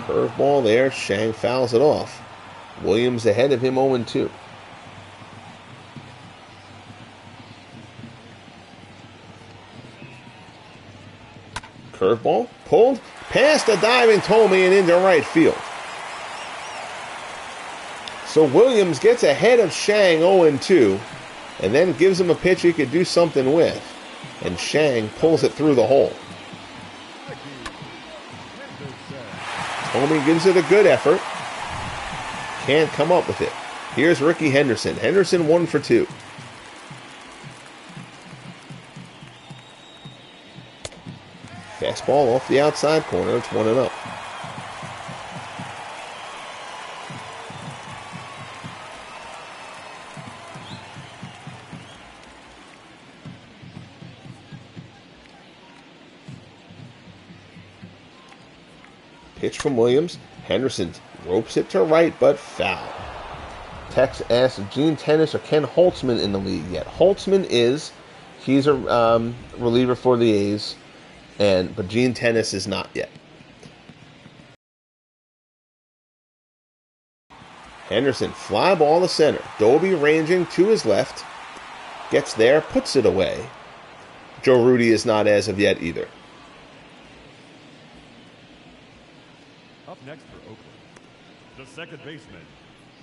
Curveball there, Shang fouls it off. Williams ahead of him 0-2. Curveball, pulled, past the diving Thome and into right field. So Williams gets ahead of Shang 0-2, and then gives him a pitch he could do something with. And Shang pulls it through the hole. Thome gives it a good effort. Can't come up with it. Here's Ricky Henderson. Henderson 1 for 2. Fastball off the outside corner. It's 1-0. Pitch from Williams. Henderson ropes it to right, but foul. Tex asks if Gene Tennis or Ken Holtzman in the league yet. Holtzman he's a reliever for the A's, but Gene Tennis is not yet. Henderson, fly ball to center. Doby ranging to his left. Gets there, puts it away. Joe Rudy is not as of yet either. Up next for Oakland, the second baseman,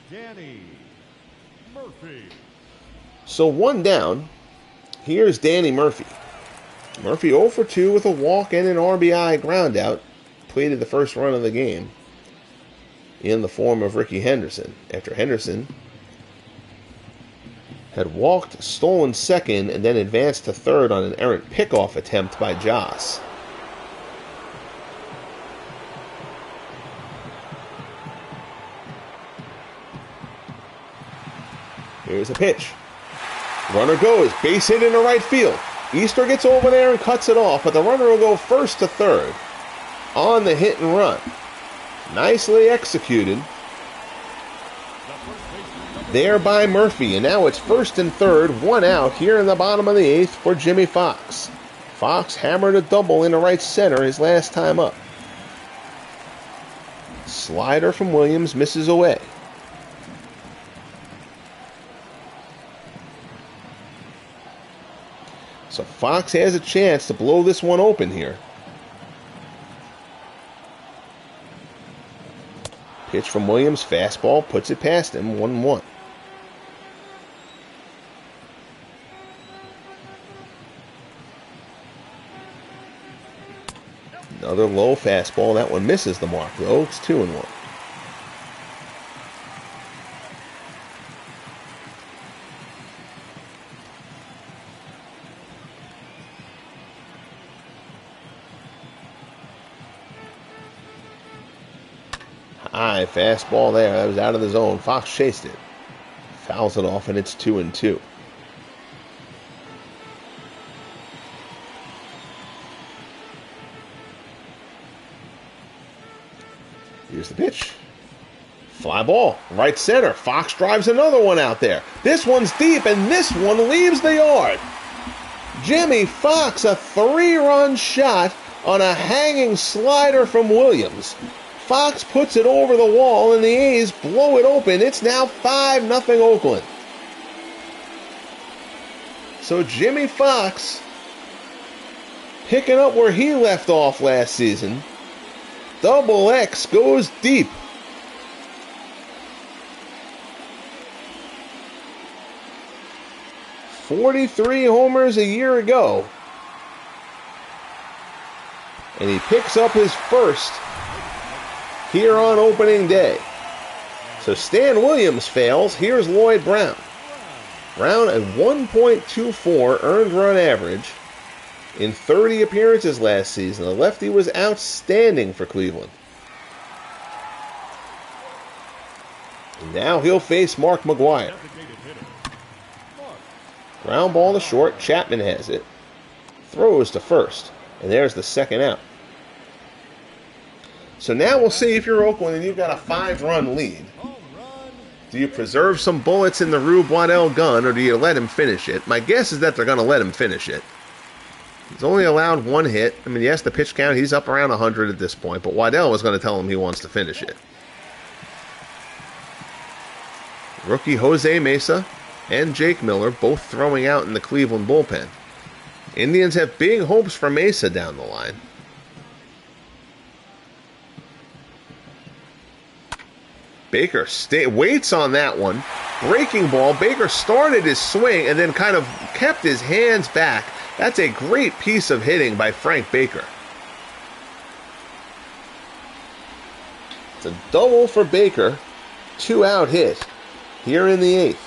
Danny Murphy. So 1 down. Here's Danny Murphy. Murphy 0 for 2 with a walk and an RBI groundout. Plated the first run of the game in the form of Ricky Henderson. After Henderson had walked, stolen second, and then advanced to third on an errant pickoff attempt by Joss. Here's a pitch. Runner goes, base hit into right field. Easter gets over there and cuts it off, but the runner will go first to third on the hit and run. Nicely executed there by Murphy, and now it's first and third, 1 out here in the bottom of the 8th for Jimmy Fox. Fox hammered a double into right center his last time up. Slider from Williams misses away. So Fox has a chance to blow this one open here. Pitch from Williams, fastball, puts it past him, 1-1. Another low fastball. That one misses the mark, though. It's 2-1. High fastball there. That was out of the zone. Fox chased it. Fouls it off, and it's 2-2. Here's the pitch. Fly ball, right center. Fox drives another one out there. This one's deep, and this one leaves the yard. Jimmy Fox, a 3-run shot on a hanging slider from Williams. Fox puts it over the wall, and the A's blow it open. It's now 5-0 Oakland. So Jimmy Fox, picking up where he left off last season. Double X goes deep. "43 homers a year ago." And he picks up his first here on opening day. So Stan Williams fails. Here's Lloyd Brown. Brown at 1.24 earned run average in 30 appearances last season. The lefty was outstanding for Cleveland. And now he'll face Mark McGwire. Ground ball to short. Chapman has it. Throws to first. And there's the second out. So now we'll see if you're Oakland and you've got a 5-run lead. Do you preserve some bullets in the Rube Waddell gun, or do you let him finish it? My guess is that they're going to let him finish it. He's only allowed 1 hit. I mean, yes, the pitch count, he's up around 100 at this point, but Waddell was going to tell him he wants to finish it. Rookie Jose Mesa and Jake Miller both throwing out in the Cleveland bullpen. Indians have big hopes for Mesa down the line. Baker waits on that one. Breaking ball. Baker started his swing and then kind of kept his hands back. That's a great piece of hitting by Frank Baker. It's a double for Baker. 2-out hit here in the 8th.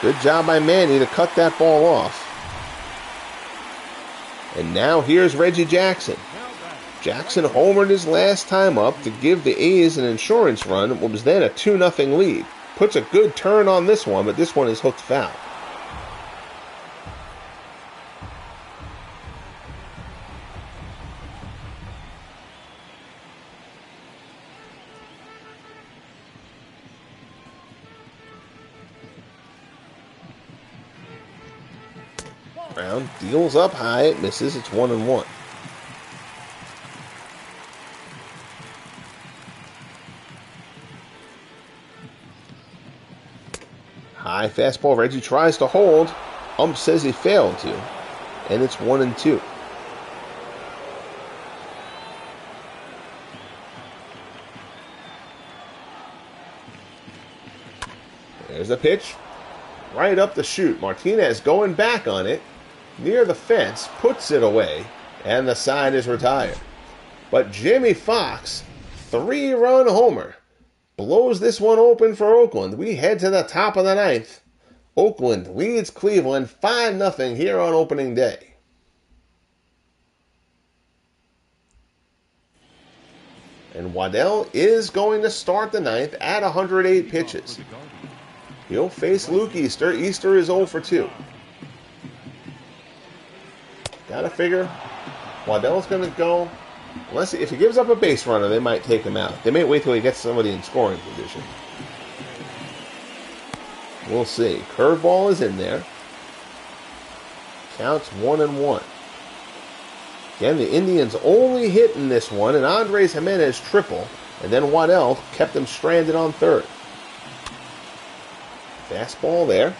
Good job by Manny to cut that ball off. And now here's Reggie Jackson. Jackson homered his last time up to give the A's an insurance run. What was then a 2-0 lead. Puts a good turn on this one, but this one is hooked foul. Brown deals up high. It misses. It's 1-1. High fastball. Reggie tries to hold. Ump says he failed to. And it's 1-2. There's a pitch. Right up the chute. Martinez going back on it. Near the fence. Puts it away. And the side is retired. But Jimmy Fox, 3-run homer, blows this one open for Oakland. We head to the top of the 9th. Oakland leads Cleveland 5-0 here on opening day. And Waddell is going to start the 9th at 108 pitches. He'll face Luke Easter. Easter is 0 for 2. Gotta figure Waddell's going to go. Unless if he gives up a base runner, they might take him out. They may wait till he gets somebody in scoring position. We'll see. Curveball is in there. Counts 1-1. Again, the Indians only hit in this one, and Andres Jimenez triple, and then Waddell kept them stranded on third. Fastball there.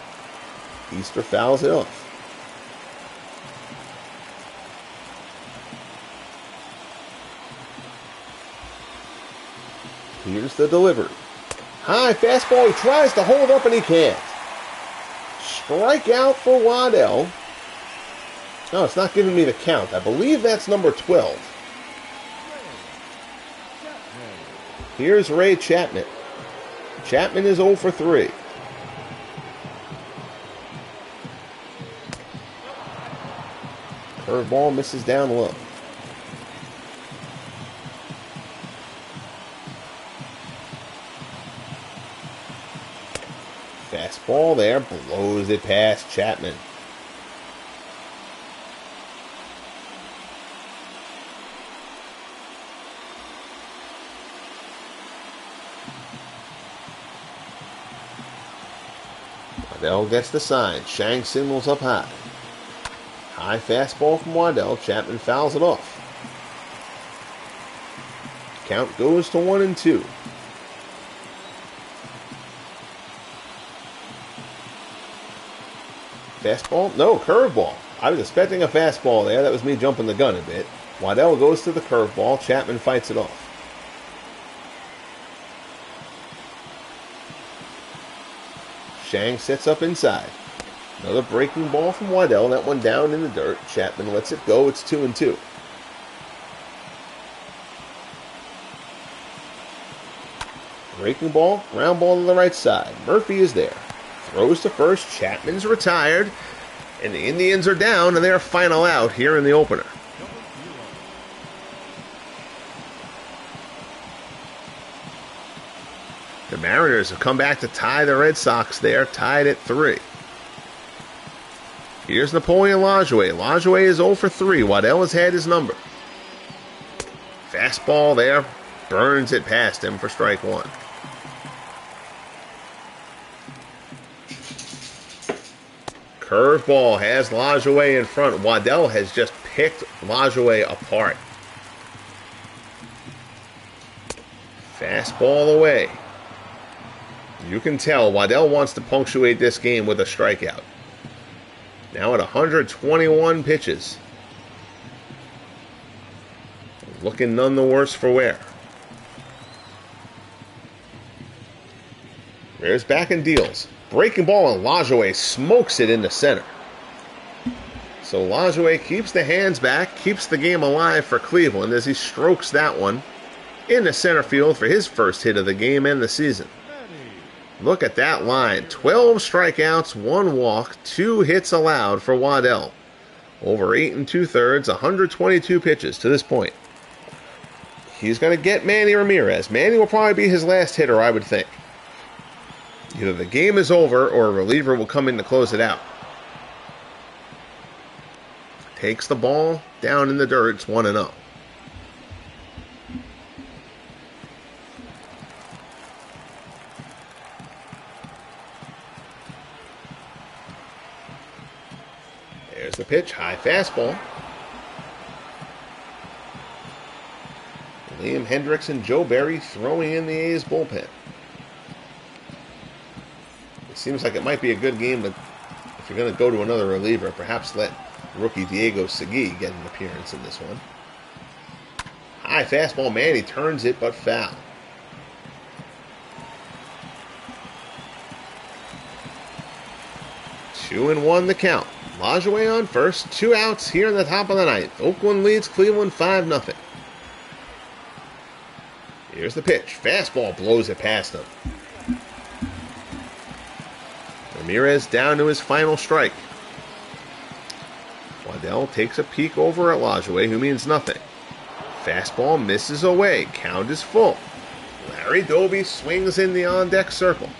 Easter fouls it off. Here's the delivery. High fastball. He tries to hold up and he can't. Strikeout for Waddell. No, it's not giving me the count. I believe that's number 12. Here's Ray Chapman. Chapman is 0 for 3. Curveball misses down low. Fastball there, blows it past Chapman. Waddell gets the sign. Shank signals up high. High fastball from Waddell. Chapman fouls it off. Count goes to 1-2. Fastball? No, curveball. I was expecting a fastball there. That was me jumping the gun a bit. Waddell goes to the curveball. Chapman fights it off. Shang sets up inside. Another breaking ball from Waddell. That one down in the dirt. Chapman lets it go. It's 2-2. Breaking ball, ground ball to the right side. Murphy is there. Throws to first. Chapman's retired. And the Indians are down, and they're final out here in the opener. The Mariners have come back to tie the Red Sox there, tied at 3. Here's Napoleon Lajoie. Lajoie is 0 for 3. Waddell has had his number. Fastball there. Burns it past him for strike 1. Curveball has Lajoie in front. Waddell has just picked Lajoie apart. Fastball away. You can tell Waddell wants to punctuate this game with a strikeout. Now at 121 pitches. Looking none the worse for wear. There's back and deals. Breaking ball, and Lajoie smokes it into center. So Lajoie keeps the hands back, keeps the game alive for Cleveland as he strokes that one into center field for his first hit of the game and the season. Look at that line. 12 strikeouts, 1 walk, 2 hits allowed for Waddell. Over 8 2/3, 122 pitches to this point. He's going to get Manny Ramirez. Manny will probably be his last hitter, I would think. Either the game is over or a reliever will come in to close it out. Takes the ball down in the dirt. It's 1-0. There's the pitch. High fastball. Liam Hendricks and Joe Barry throwing in the A's bullpen. It seems like it might be a good game to, if you're going to go to another reliever, perhaps let rookie Diego Segui get an appearance in this one. High fastball, Manny turns it, but foul. Two and one the count. Lajoie on first, 2 outs here in the top of the ninth. Oakland leads Cleveland 5-0. Here's the pitch. Fastball blows it past him. Ramirez down to his final strike. Waddell takes a peek over at Lajoie, who means nothing. Fastball misses away. Count is full. Larry Doby swings in the on-deck circle.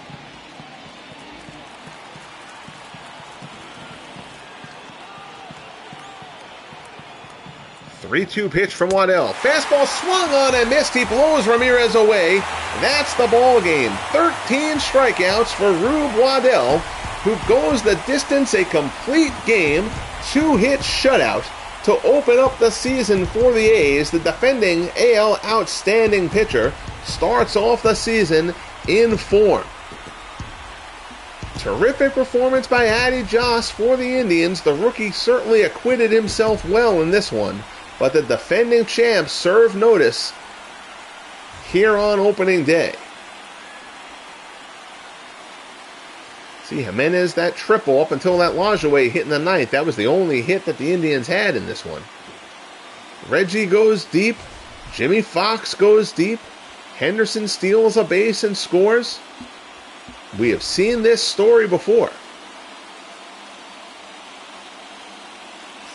Three-two pitch from Waddell. Fastball swung on and missed. He blows Ramirez away. That's the ball game. 13 strikeouts for Rube Waddell, who goes the distance a complete game. 2-hit shutout to open up the season for the A's. The defending AL outstanding pitcher starts off the season in form. Terrific performance by Addy Joss for the Indians. The rookie certainly acquitted himself well in this one, but the defending champs serve notice here on opening day. See, Jimenez, that triple up until that Lajoie hit in the ninth. That was the only hit that the Indians had in this one. Reggie goes deep. Jimmy Fox goes deep. Henderson steals a base and scores. We have seen this story before.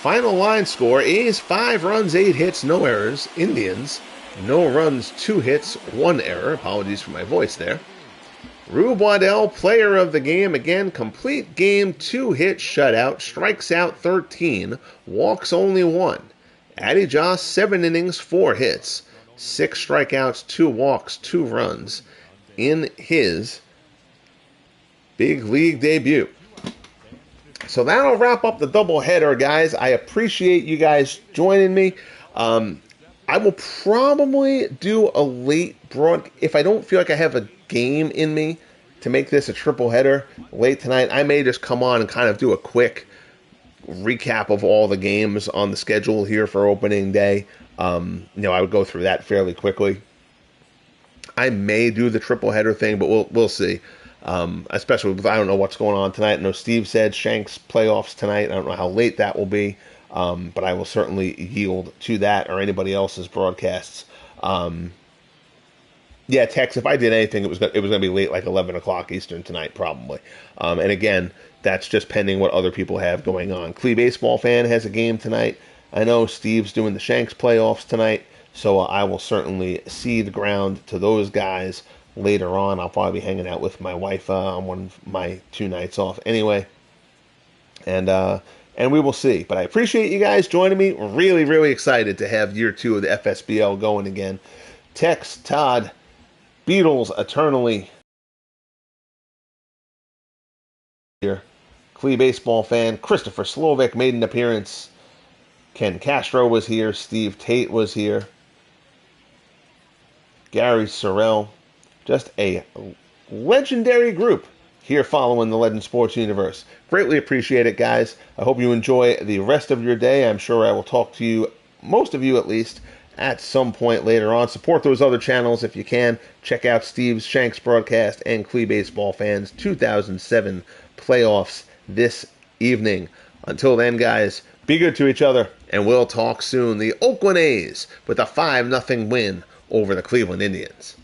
Final line score, A's 5 runs, 8 hits, no errors. Indians, no runs, 2 hits, 1 error. Apologies for my voice there. Rube Waddell, player of the game, again, complete game, 2-hit shutout, strikes out 13, walks only 1. Addy Joss, 7 innings, 4 hits, 6 strikeouts, 2 walks, 2 runs in his big league debut. So that'll wrap up the doubleheader, guys. I appreciate you guys joining me. I will probably do a late broad if I don't feel like I have a game in me to make this a triple header late tonight. I may just come on and kind of do a quick recap of all the games on the schedule here for opening day. I would go through that fairly quickly. I may do the triple header thing, but we'll see. Especially because I don't know what's going on tonight. I know Steve said Shanks playoffs tonight. I don't know how late that will be. But I will certainly yield to that or anybody else's broadcasts. Tex, if I did anything, it was going to be late, like 11 o'clock Eastern tonight, probably. And again, that's just pending what other people have going on. Clee Baseball Fan has a game tonight. I know Steve's doing the Shanks playoffs tonight, so I will certainly cede ground to those guys later on. I'll probably be hanging out with my wife on one of my 2 nights off anyway. And we will see. But I appreciate you guys joining me. Really, really excited to have year 2 of the FSBL going again. Tex, Todd, Beatles eternally here. Clee Baseball Fan, Christopher Slovik made an appearance. Ken Castro was here. Steve Tate was here. Gary Sorrell. Just a legendary group here following the Legend Sports Universe. Greatly appreciate it, guys. I hope you enjoy the rest of your day. I'm sure I will talk to you, most of you at least, at some point later on. Support those other channels if you can. Check out Steve's Shanks broadcast and Clee Baseball Fans 2007 playoffs this evening. Until then, guys, be good to each other, and we'll talk soon. The Oakland A's with a 5-0 win over the Cleveland Indians.